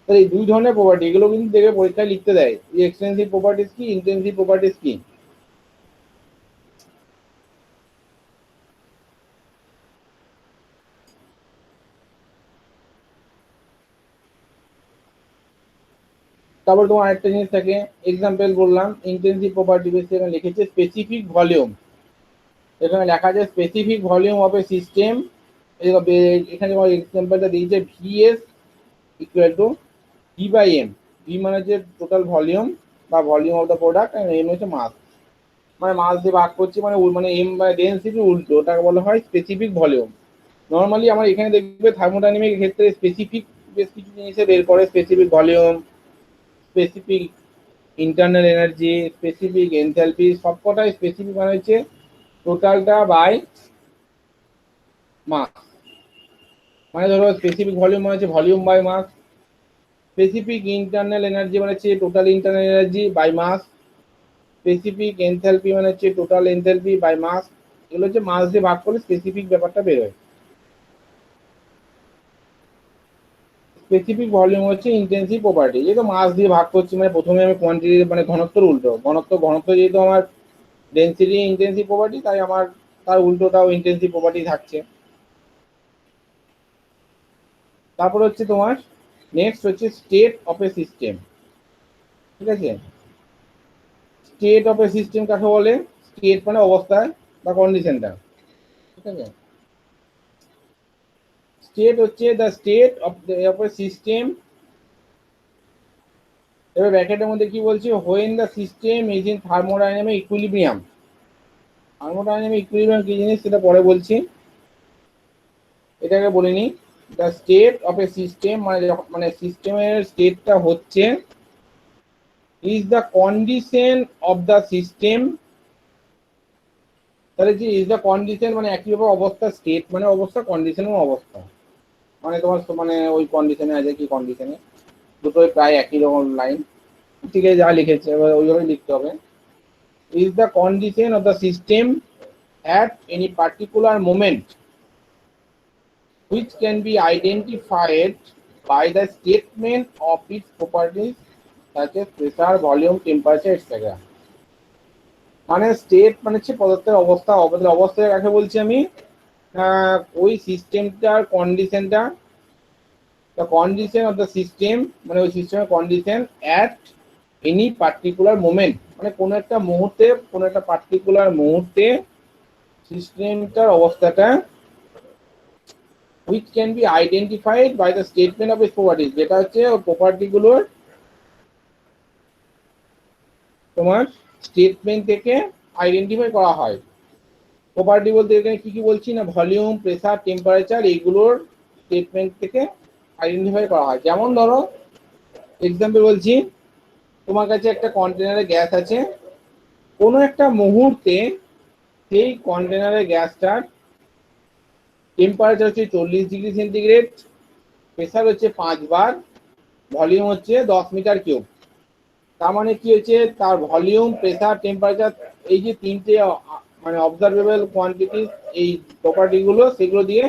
তাহলে এই দুই ধরনের প্রপার্টি, এগুলো কিন্তু দেখে পরীক্ষায় লিখতে দেয়, এক্সটেন্সিভ প্রপার্টিস কি, ইন্টেনসিভ প্রপার্টিস কি। তারপর তোমার আরেকটা জিনিস থাকে, এক্সাম্পল বললাম ইন্টেনসিভ প্রপার্টি বেসে এখানে লিখেছে স্পেসিফিক ভলিউম। এখানে লেখা আছে specific volume of a system. এখানে এক্সাম্পলটা দিয়েছে v s equal to v by m. V মানে হচ্ছে টোটাল ভলিউম বা ভলিউম অফ দ্য প্রোডাক্ট, আর এম হচ্ছে মাস। মানে মাস দিয়ে ভাগ করছি, মানে মানে এম বাই ডেনসিটি উল্টো, ওটাকে বলা হয় স্পেসিফিক ভলিউম। নর্মালি আমার এখানে দেখবে থার্মোডাইনামিক ক্ষেত্রে স্পেসিফিক বেশ কিছু জিনিসে বের করে, specific volume, specific internal energy, specific enthalpy, সবকটাই স্পেসিফিক মানে হচ্ছে টোটালটা বাই মাস। মানে ধরো স্পেসিফিক ভলিউম মানে হচ্ছে volume by mass, specific internal energy মানে হচ্ছে total internal energy by mass, specific enthalpy মানে হচ্ছে টোটাল এনথালপি বাই মাস। এগুলো হচ্ছে মাস দিয়ে ভাগ করলে স্পেসিফিক ব্যাপারটা বেরোয়। স্পেসিফিক ভলিউম হচ্ছে ইন্টেনসিভ প্রপার্টি, যেহেতু মাস দিয়ে ভাগ করছি মানে প্রথমে আমি কোয়ান্টিটি মানে ঘনত্বর উল্টো, ঘনত্ব যেহেতু আমার ডেন্সিটি ইন্টেনসিভ প্রপার্টি, তাই আমার তার উল্টোটাও ইন্টেনসিভ প্রপার্টি থাকছে। তারপর হচ্ছে তোমার নেক্সট হচ্ছে স্টেট অফ এ সিস্টেম। ঠিক আছে, স্টেট অফ এ সিস্টেম কাকে বলে? স্টেট মানে অবস্থায় বা কন্ডিশনটা। ঠিক আছে, স্টেট হচ্ছে the state of a system. এবার ব্র্যাকেটের মধ্যে কি বলছি, when the system is in thermodynamic equilibrium. Thermodynamic equilibrium কি জিনিস সেটা পরে বলছি, এটাকে বলিনি। The state of a system মানে মানে সিস্টেমের স্টেটটা হচ্ছে is the condition of the system. তাহলে যে ইজ দ্য কন্ডিশন মানে একইভাবে অবস্থা, স্টেট মানে অবস্থা, কন্ডিশনের অবস্থা, মানে তোমার মানে ওই কন্ডিশনে আছে কি কন্ডিশনে, দুটোই প্রায় একই রকম লাইন। ঠিক আছে, যা লিখেছে এবার ওইভাবে লিখতে হবে। Is the condition of the system at any particular moment which can be identified by the statement of its properties such as pressure, volume, temperature, etc. মানে স্টেট মানে হচ্ছে পদার্থের অবস্থা, অবস্থা কাকে বলছি আমি, ওই সিস্টেমটার কন্ডিশনটা, the condition of the system মানে ওই সিস্টেমের condition at any particular moment, মানে কোনো একটা মুহূর্তে, কোনো একটা পার্টিকুলার মুহূর্তে সিস্টেমটার অবস্থাটা which can be identified by the statement of its properties, যেটা হচ্ছে ওর প্রপার্টিগুলোর তোমার স্টেটমেন্ট থেকে আইডেন্টিফাই করা হয়। প্রপার্টি বলতে এখানে কি কি বলছি না, ভলিউম, প্রেসার, টেম্পারেচার, এইগুলোর স্টেটমেন্ট থেকে আইডেন্টিফাই করা হয়। যেমন ধরো এক্সাম্পল বলছি, তোমার কাছে একটা কন্টেনারে গ্যাস আছে, কোনো একটা মুহূর্তে সেই কন্টেনারের গ্যাসটার টেম্পারেচার হচ্ছে 40 ডিগ্রি সেন্টিগ্রেড, প্রেসার হচ্ছে 5 বার, ভলিউম হচ্ছে 10 মিটার কিউব। তার মানে কি হচ্ছে, তার ভলিউম, প্রেসার, টেম্পারেচার, এই যে তিনটে মানে অবজারভেবল কোয়ান্টিটি, এই প্রপার্টি গুলো, সেগুলো দিয়ে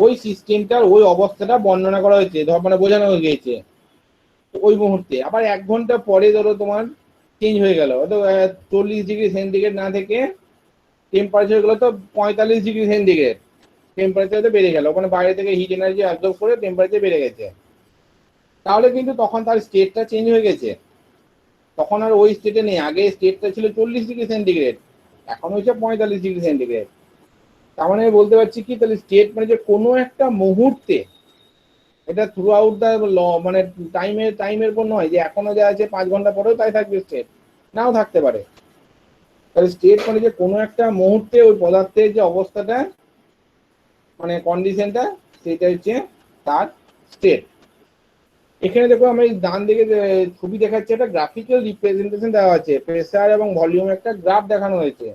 ওই সিস্টেমটার ওই অবস্থাটা বর্ণনা করা হয়েছে, মানে বোঝানো হয়ে গিয়েছে ওই মুহূর্তে। আবার 1 ঘন্টা পরে ধরো তোমার চেঞ্জ হয়ে গেল, তো 40 ডিগ্রি সেন্টিগ্রেড না থেকে টেম্পারেচার গুলো তো 45 ডিগ্রি সেন্টিগ্রেড, টেম্পারেচার তো বেড়ে গেল, ওখানে বাইরে থেকে হিট এনার্জি অ্যাবজর্ব করে টেম্পারেচার বেড়ে গেছে, তাহলে কিন্তু তখন তার স্টেটটা চেঞ্জ হয়ে গেছে, তখন আর ওই স্টেটে নেই। আগে স্টেটটা ছিল 40 ডিগ্রি সেন্টিগ্রেড, এখন হচ্ছে 45 ডিগ্রি সেন্টিগ্রেড। তার মানে আমি বলতে পারছি কি, তাহলে স্টেট মানে যে কোনো একটা মুহূর্তে, এটা থ্রু আউট দ্য মানে টাইমের উপর নয় যে এখনো যা আছে 5 ঘন্টা পরেও তাই থাকবে, স্টেট নাও থাকতে পারে। তাহলে স্টেট মানে যে কোনো একটা মুহূর্তে ওই পদার্থের যে অবস্থাটা, মানে কন্ডিশনটা, সেটা হচ্ছে তার স্টেট। এখানে দেখো আমরা ডান দিকে যে ছবি দেখাচ্ছে, একটা গ্রাফিক্যাল রিপ্রেজেন্টেশন দেওয়া আছে, প্রেসার এবং ভলিউম একটা গ্রাফ দেখানো হয়েছে।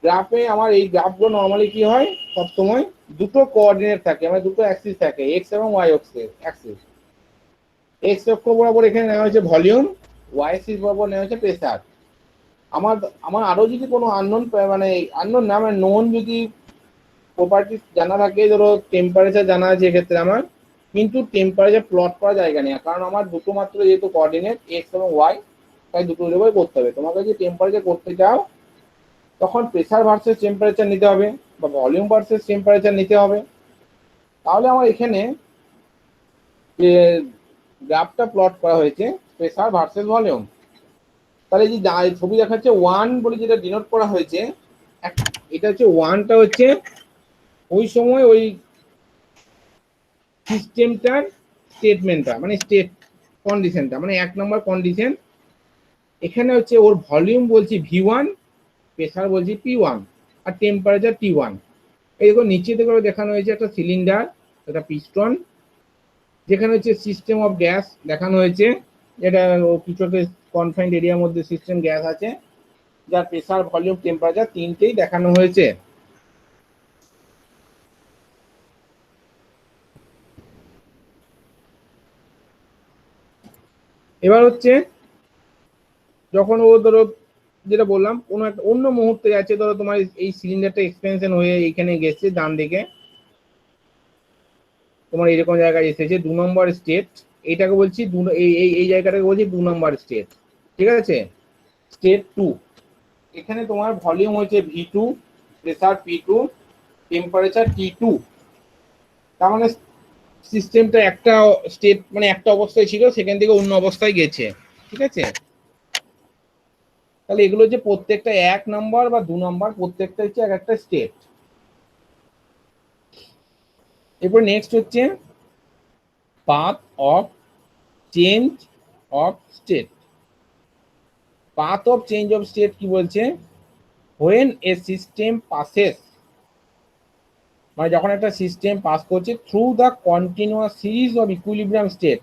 গ্রাফে আমার এই গ্রাফগুলো নর্মালি কি হয়, সবসময় দুটো কোঅর্ডিনেট থাকে, মানে দুটো অ্যাক্সিস থাকে, এক্স এবং ওয়াই অ্যাক্সিস। এক্স অক্ষ বরাবর এখানে নেওয়া হয়েছে ভলিউম, ওয়াই অ্যাক্সিস বরাবর নেওয়া হয়েছে প্রেসার। আমার আমার আরো যদি কোনো আননোন, মানে আননোন না, মানে নোন যদি প্রপার্টি জানা থাকে, ধরো টেম্পারেচার জানা আছে এক্ষেত্রে আমার, কিন্তু টেম্পারেচার প্লট করা জায়গা নেই, কারণ আমার দুটো মাত্র যেহেতু কোঅর্ডিনেট এক্স এবং ওয়াই, তাই দুটো লেভেল করতে হবে। তোমাকে যদি টেম্পারেচার করতে চাও, তখন প্রেসার ভার্সেস টেম্পারেচার নিতে হবে, বা ভলিউম ভার্সেস টেম্পারেচার নিতে হবে। তাহলে আমার এখানে যে গ্রাফটা প্লট করা হয়েছে, প্রেসার ভার্সেস ভলিউম, তাহলে যে ছবি দেখাচ্ছে 1 বলে যেটা ডিনোট করা হয়েছে, এটা হচ্ছে 1টা হচ্ছে ওই সময় ওই সিস্টেমটার স্টেটমেন্টটা, মানে স্টেট কন্ডিশনটা, মানে 1 নম্বর কন্ডিশন। এখানে হচ্ছে ওর ভলিউম বলছি V1, প্রেসার বলছি P1, আর টেম্পারেচার T1। এই দেখো নিচে থেকে দেখানো হয়েছে একটা সিলিন্ডার, একটা পিস্টন, যেখানে হচ্ছে সিস্টেম অফ গ্যাস দেখানো হয়েছে, যেটা কিছু একটা কনফাইন্ড এরিয়ার মধ্যে সিস্টেম গ্যাস আছে, যার প্রেসার, ভলিউম, টেম্পারেচার তিনটেই দেখানো হয়েছে। এবার হচ্ছে যখন ও ধরো, যেটা বললাম, কোনো একটা অন্য মুহূর্তে যাচ্ছে, ধরো তোমার এই সিলিন্ডারটা এক্সপেনশন হয়ে এইখানে গেছে, ডান দিকে তোমার এরকম জায়গায় এসেছে 2 নম্বর স্টেট, এইটাকে বলছি এই জায়গাটাকে বলছি 2 নম্বর স্টেট। ঠিক আছে, স্টেট 2। এখানে তোমার ভলিউম হচ্ছে V2, pressure P2, temperature T2। তার মানে সিস্টেমটা একটা স্টেট, মানে একটা অবস্থায় ছিল, সেখান থেকে অন্য অবস্থায় গেছে। ঠিক আছে, তাহলে এগুলো যে প্রত্যেকটা 1 নম্বর বা 2 নম্বর, প্রত্যেকটা হচ্ছে এক একটা স্টেট। এরপর নেক্সট হচ্ছে path of change of state. Path of change of state কি বলছে, হোয়েন এ সিস্টেম পাসেস, মানে যখন একটা সিস্টেম পাস করছে through the continuous series of equilibrium state,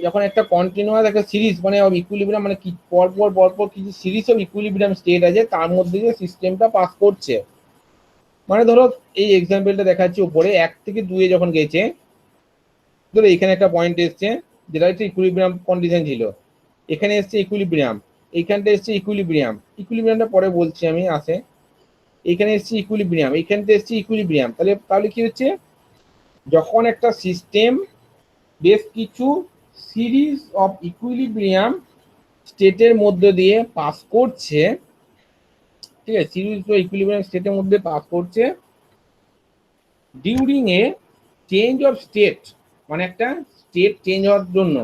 যখন একটা কন্টিনিউয়াস একটা সিরিজ, মানে অফ ইকুইলিব্রিয়াম, মানে কি পরপর পরপর কিছু সিরিজ অফ ইকুইলিব্রিয়াম স্টেট আছে, তার মধ্যে যে সিস্টেমটা পাস করছে। মানে ধরো এই এক্সাম্পলটা দেখাচ্ছি উপরে, 1 থেকে 2 যখন গেছে, ধরো এখানে একটা পয়েন্ট এসছে, যেটা হচ্ছে ইকুইলিব্রিয়াম কন্ডিশন ছিল, এখানে এসছে ইকুইলিব্রিয়াম, এইখানটা এসছে ইকুইলিব্রিয়াম, ইকুইলিব্রিয়ামটা পরে বলছি আমি আসে, এখানে এসছে ইকুইলিব্রিয়াম, এইখানটা এসছে ইকুইলিব্রিয়াম। তাহলে তাহলে কি হচ্ছে, যখন একটা সিস্টেম বেশ কিছু সিরিজ অফ ইকুইলিব্রিয়াম স্টেটের মধ্যে দিয়ে পাস করছে, ঠিক আছে, সিরিজ অফ ইকুইলিব্রিয়াম স্টেটের মধ্যে পাস করছে, during a change of state, মানে একটা স্টেট চেঞ্জ হওয়ার জন্য,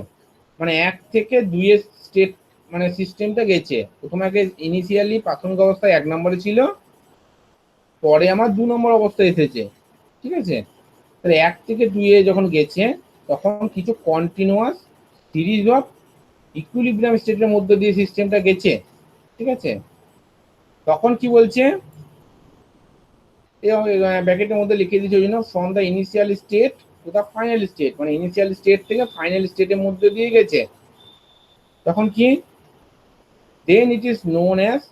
মানে 1 থেকে 2 স্টেট, মানে সিস্টেমটা গেছে, প্রথমে আগে ইনিশিয়ালি প্রাথমিক অবস্থায় 1 নম্বরে ছিল, পরে আমার 2 নম্বর অবস্থায় এসেছে। ঠিক আছে, তাহলে 1 থেকে 2 যখন গেছে, তখন কিছু কন্টিনিউয়াস সিরিজ অফ ইকুইলিব্রিয়াম স্টেটের মধ্যে দিয়ে সিস্টেমটা গেছে। ঠিক আছে, তখন কি বলছে, ব্র্যাকেটের মধ্যে লিখে দিয়েছে ওই জন্য, from the initial state to the final state, মানে ইনিশিয়াল স্টেট থেকে ফাইনাল স্টেটের মধ্যে দিয়ে গেছে, তখন কি, then it is known as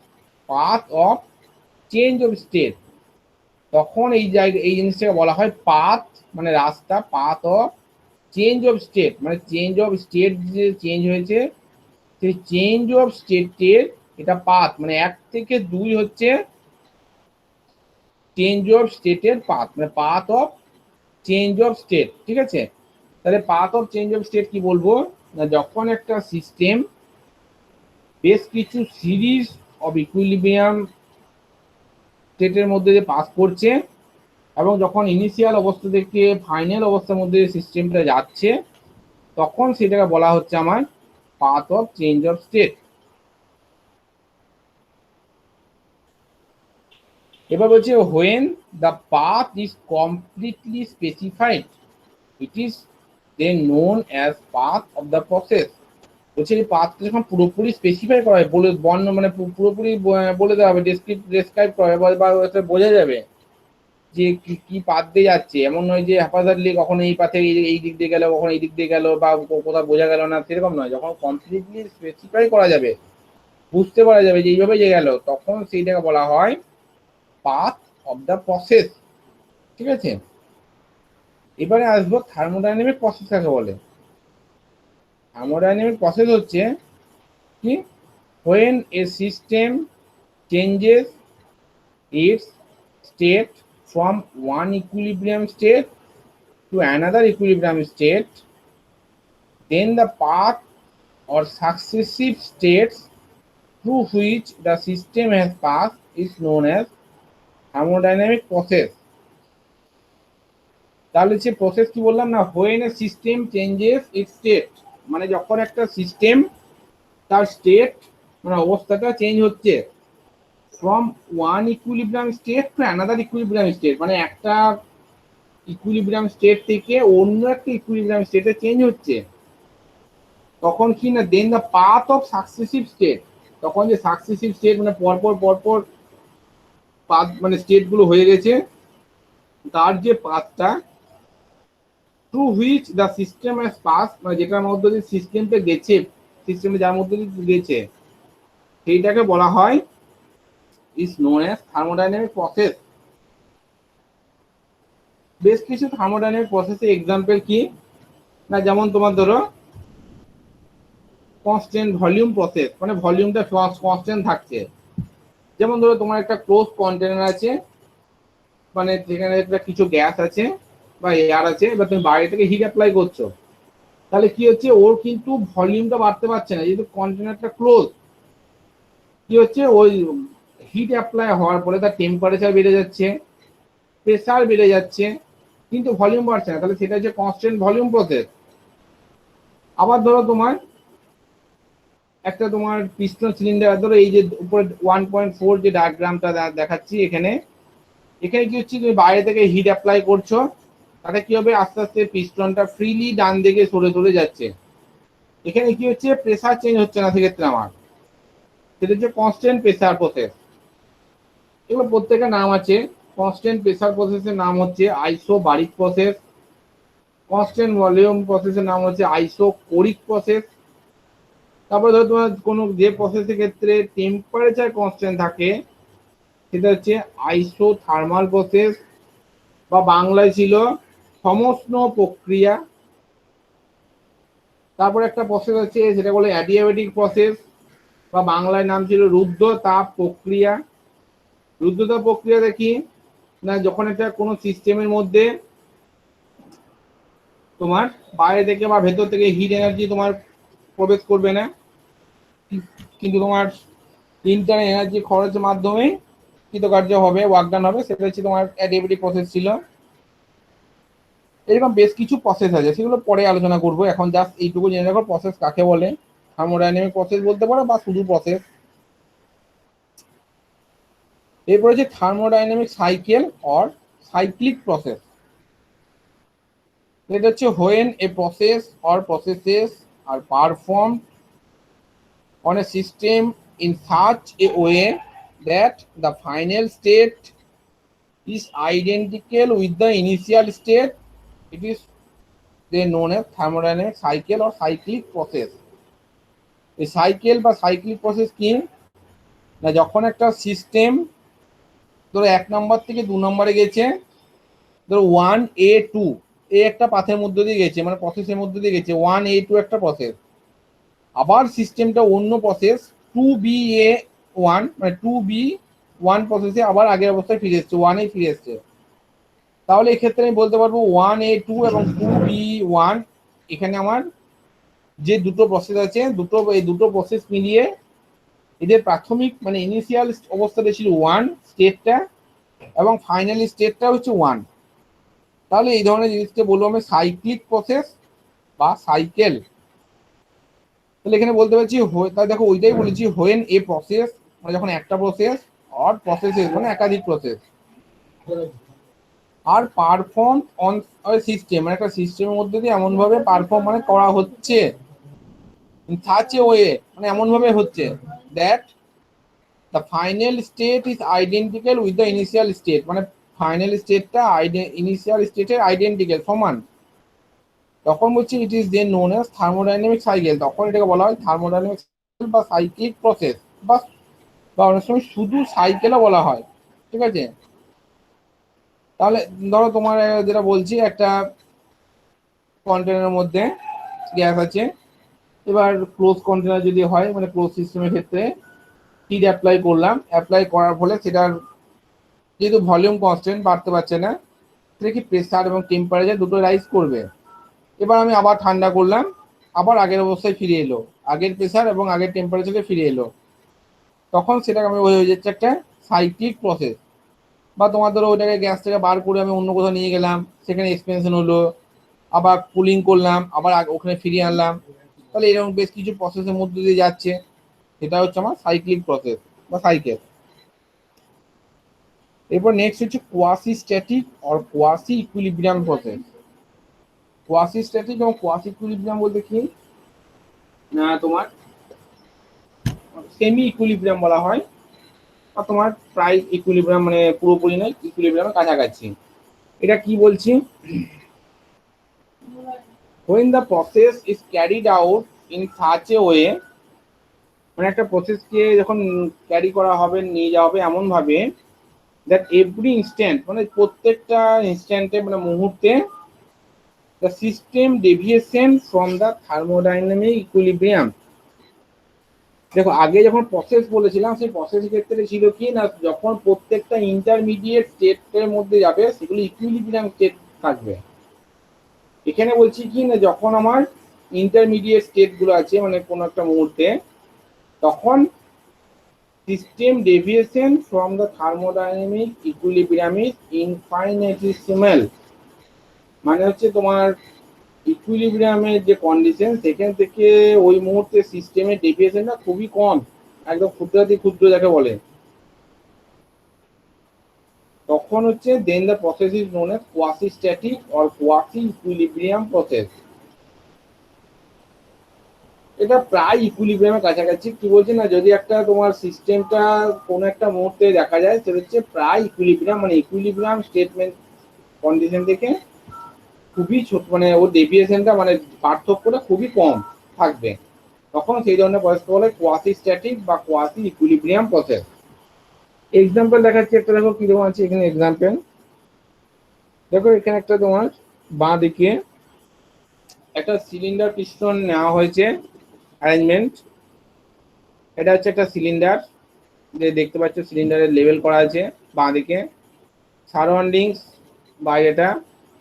path of change of state. তখন এই জায়গায় এই জিনিসটাকে বলা হয় পাথ, মানে রাস্তা, path of change of state, মানে চেঞ্জ অফ স্টেট যে চেঞ্জ হয়েছে সেই চেঞ্জ অফ স্টেটের এটা পাথ, মানে 1 থেকে 2 হচ্ছে চেঞ্জ অফ স্টেটের পাথ, মানে path of change of state. ঠিক আছে, তাহলে path of change of state কি বলবো না, যখন একটা সিস্টেম বেশ কিছু সিরিজ অফ ইকুইলিব্রিয়াম স্টেটের মধ্যে যে পাস করছে এবং যখন ইনিশিয়াল অবস্থা থেকে ফাইনাল অবস্থার মধ্যে সিস্টেমটা যাচ্ছে, তখন সেটাকে বলা হচ্ছে আমার path of change of state. এবার বলছে when the path is completely specified it is then known as path of the process. বলছে এই পাথটা যখন পুরোপুরি স্পেসিফাই করা হয়, বলে বর্ণ মানে পুরোপুরি বলে দেওয়া হবে, ডেসক্রাইব করা হবে বা বোঝা যাবে যে কি পাথ দিয়ে যাচ্ছে। এমন নয় যে হ্যাপাজার্ডলি কখনো এই পাথে এই দিক দিয়ে গেল, কখনো এই দিক দিয়ে গেল, বা কোথাও বোঝা গেল না, সেরকম নয়। যখন কমপ্লিটলি স্পেসিফাই করা যাবে, বুঝতে পারা যাবে যে এইভাবে যে গেল, তখন সেইটাকে বলা হয় পাথ অফ দ্য প্রসেস। ঠিক আছে, এবারে আসবো থার্মোডাইনামিক প্রসেস কাকে বলে। থার্মোডাইনামিক প্রসেস হচ্ছে কি, when a system changes its state from one equilibrium state to another equilibrium state, then the path or successive states through which the system has passed is known as thermodynamic process. তাহলে সে process কি বললাম না, when a system changes its state, মানে যখন একটা system তার state মানে অবস্থাটা চেঞ্জ হচ্ছে from one equilibrium state to another equilibrium state, মানে একটা ইকুইলিব্রিয়াম স্টেট থেকে অন্য একটা ইকুইলিব্রিয়াম স্টেটে চেঞ্জ হচ্ছে, তখন কি না then the path of successive state, তখন যে সাকসেসিভ স্টেট মানে পরপর পরপর পাথ মানে স্টেট গুলো হয়ে গেছে, তার যে পাথটা through which the system has pass, মানে যেটার মধ্যে দিয়ে সিস্টেমটা গেছে, সিস্টেমে যার মধ্যে দিয়ে গেছে, সেইটাকে বলা হয় is known as thermodynamic process. বেশ কিছু থার্মোডাইনামিক প্রসেসের এক্সাম্পল কি না, যেমন তোমার ধরো কনস্ট্যান্ট ভলিউম প্রসেস, মানে ভলিউমটা কনস্ট্যান্ট থাকছে। যেমন ধরো তোমার একটা ক্লোজ কন্টেনার আছে, মানে যেখানে একটা কিছু গ্যাস আছে বা এয়ার আছে, এবার তুমি বাইরে থেকে হিট অ্যাপ্লাই করছো, তাহলে কি হচ্ছে, ওর কিন্তু ভলিউমটা বাড়তে পারছে না, যেহেতু কন্টেনারটা ক্লোজ। কি হচ্ছে, ওই হিট অ্যাপ্লাই হওয়ার পরে তার টেম্পারেচার বেড়ে যাচ্ছে, প্রেসার বেড়ে যাচ্ছে, কিন্তু ভলিউম বাড়ছে না, তাহলে সেটা হচ্ছে কনস্ট্যান্ট ভলিউম প্রসেস। আবার ধরো তোমার একটা তোমার পিস্টন সিলিন্ডার, ধরো এই যে উপরে 1.4 যে ডায়াগ্রামটা দেখাচ্ছি এখানে, এখানে কি হচ্ছে, তুমি বাইরে থেকে হিট অ্যাপ্লাই করছো, তাতে কি হবে, আস্তে আস্তে পিস্টনটা ফ্রিলি ডান দিকে সরে সরে যাচ্ছে। এখানে কি হচ্ছে, প্রেসার চেঞ্জ হচ্ছে না সেক্ষেত্রে আমার, সেটা হচ্ছে কনস্ট্যান্ট প্রেসার প্রসেস। এগুলো প্রত্যেকের নাম আছে। কনস্ট্যান্ট প্রেসার প্রসেসের নাম হচ্ছে আইসোবারিক প্রসেস, কনস্ট্যান্ট ভলিউম প্রসেসের নাম হচ্ছে আইসোকোরিক প্রসেস। তারপরে ধরো তোমার কোনো যে প্রসেসের ক্ষেত্রে টেম্পারেচার কনস্ট্যান্ট থাকে, সেটা হচ্ছে আইসোথার্মাল প্রসেস, বা বাংলায় ছিল সমষ্ণ প্রক্রিয়া। তারপর একটা প্রসেস আছে সেটা বলে অ্যাডিয়াবেটিক প্রসেস, বা বাংলায় নাম ছিল রুদ্ধ তাপ প্রক্রিয়া। রুদ্ধতাপ প্রক্রিয়া দেখি না, যখন একটা কোনো সিস্টেমের মধ্যে তোমার বাইরে থেকে বা ভেতর থেকে হিট এনার্জি তোমার প্রবেশ করবে না, কিন্তু তোমার ইন্টারনাল এনার্জি খরচের মাধ্যমে কৃতকার্য হবে, ওয়ার্কডান হবে, সেটা হচ্ছে তোমার অ্যাডিয়াবেটিক প্রসেস ছিল। এরকম বেশ কিছু প্রসেস আছে, সেগুলো পরে আলোচনা করবো। এখন জাস্ট এইটুকু জেনে রাখো প্রসেস কাকে বলে। থার্মোডাইনামিক প্রসেস বলতে পারো বা শুধু প্রসেস। এরপর হচ্ছে thermodynamic cycle or cyclic process. এটা হচ্ছে when a process or processes are performed on a system in such a way that the final state is identical with the initial state, it is then known as thermodynamic cycle or cyclic process. এই cycle বা cyclic process কি না, যখন একটা system ধরো 1 নম্বর থেকে 2 নম্বরে গেছে, ধরো 1A2 এই একটা পাথের মধ্যে দিয়ে গেছে, মানে প্রসেসের মধ্যে দিয়ে গেছে 1A2 একটা প্রসেস। আবার সিস্টেমটা অন্য প্রসেস 2BA1 মানে 2B1 প্রসেসে আবার আগের অবস্থায় ফিরে এসছে, 1 ফিরে এসছে। তাহলে এই ক্ষেত্রে আমি বলতে পারবো 1A2 এবং 2B1 এখানে আমার যে দুটো প্রসেস আছে, এই দুটো প্রসেস মিলিয়ে এদের প্রাথমিক মানে ইনিশিয়াল অবস্থাটা ছিল 1 স্টেটটা, এবং ফাইনাল স্টেটটা হচ্ছে 1। তাহলে এই ধরনের জিনিসকে বলবো আমি সাইক্লিক প্রসেস বা সাইকেল। তাহলে এখানে বলতে পারছি, তাই দেখো ওইটাই বলেছি, হোয়েন এ প্রসেস মানে যখন একটা প্রসেস, অর প্রসেসেস মানে একাধিক process, are perform on system মানে একটা সিস্টেমের মধ্যে দিয়ে এমন ভাবে পারফর্ম মানে করা হচ্ছে, সাচ এ ওয়ে মানে এমন ভাবে হচ্ছে that the final state is identical with the initial state, মানে ফাইনাল স্টেটটা ইনিশিয়াল স্টেটের আইডেন্টিক্যাল সমান, তখন বলছি it is then known as thermodynamic cycle. তখন এটাকে বলা হয় থার্মোডাইনামিক সাইকেল বা সাইক্লিক প্রসেস, বা অনেক সময় শুধু সাইকেলও বলা হয়। ঠিক আছে, তাহলে ধরো তোমার যেটা বলছি, একটা কন্টেনারের মধ্যে গ্যাস আছে, এবার ক্লোজ কন্টেনার যদি হয় মানে ক্লোজ সিস্টেমের ক্ষেত্রে হিট অ্যাপ্লাই করলাম, অ্যাপ্লাই করার ফলে সেটার যেহেতু ভলিউম কনস্ট্যান্ট বাড়তে পারছে না, সেটা কি প্রেসার এবং টেম্পারেচার দুটো রাইজ করবে। এবার আমি আবার ঠান্ডা করলাম, আবার আগের অবস্থায় ফিরে এলো, আগের প্রেসার এবং আগের টেম্পারেচারে ফিরে এলো, তখন সেটাকে আমি হয়ে যাচ্ছে একটা সাইক্লিক প্রসেস। বা তোমার ধরো ওইটাকে গ্যাস থেকে বার করে আমি অন্য কোথাও নিয়ে গেলাম, সেখানে এক্সপেনশন হলো, আবার কুলিং করলাম, আবার ওখানে ফিরিয়ে আনলাম, তাহলে এরকম বেশ কিছু প্রসেসের মধ্যে দিয়ে যাচ্ছে, সেটা হচ্ছে আমার সাইক্লিক প্রসেস বা সাইকেল। এরপর নেক্সট হচ্ছে কোয়াসি স্ট্যাটিক আর quasi equilibrium process. Quasi static এবং কোয়াসি ইকুইলিব্রিয়াম বলতে কি না, তোমার সেমি ইকুইলিব্রিয়াম বলা হয়, আর তোমার প্রায় ইকুইলিব্রিয়াম মানে পুরোপুরি নয়, ইকুইলিব্রিয়ামের কাছাকাছি। এটা কি বলছি, when the process is carried out in such a way, মানে একটা প্রসেসকে যখন ক্যারি করা হবে, নিয়ে যাওয়া হবে এমন ভাবে দ্যাট এভরি ইনস্ট্যান্ট মানে প্রত্যেকটা ইনস্ট্যান্টে মানে মুহূর্তে the system deviation from the thermodynamic equilibrium. দেখো আগে যখন প্রসেস বলেছিলাম, সেই প্রসেস ক্ষেত্রে ছিল কি না, যখন প্রত্যেকটা ইন্টারমিডিয়েট স্টেটের মধ্যে যাবে সেগুলো ইকুইলিব্রিয়াম স্টেট থাকবে। এখানে বলছি কি না, যখন আমার ইন্টারমিডিয়েট স্টেট গুলো আছে মানে কোনো একটা মুহূর্তে, তখন system deviation from the thermodynamic equilibrium is infinitesimal. মানে হচ্ছে তোমার ইকুইলিব্রিয়ামের যে কন্ডিশন, সেখান থেকে ওই মুহূর্তে সিস্টেমের ডেভিয়েশনটা খুবই কম, একদম ক্ষুদ্রাতি ক্ষুদ্র যাকে বলে, তখন হচ্ছে then the process is known as quasi static or quasi equilibrium process. এটা প্রায় ইকুইলিব্রিয়ামের কাছাকাছি। কি বলছি না, যদি একটা তোমার সিস্টেমটা কোনো একটা মুহূর্তে দেখা যায়, সেটা হচ্ছে প্রায় ইকুইলিব্রিয়াম, মানে ইকুইলিব্রিয়াম স্টেটমেন্ট কন্ডিশন থেকে খুবই ছোট, মানে ওর ডেভিয়েশনটা মানে পার্থক্যটা খুবই কম থাকবে, তখন সেই ধরনের প্রসেসকে বলে কোয়াসি স্ট্যাটিক বা কোয়াসি ইকুইলিব্রিয়াম প্রসেস। এক্সাম্পল দেখাচ্ছি একটা, দেখো কিরকম আছে এখানে এক্সাম্পল। দেখো এখানে একটা তোমার বাঁ দিকে একটা সিলিন্ডার পিস্টন নেওয়া হয়েছে অ্যারেঞ্জমেন্ট। এটা হচ্ছে একটা সিলিন্ডার, যে দেখতে পাচ্ছ সিলিন্ডারের লেভেল করা আছে বাঁ দিকে, সারাউন্ডিংস বা এটা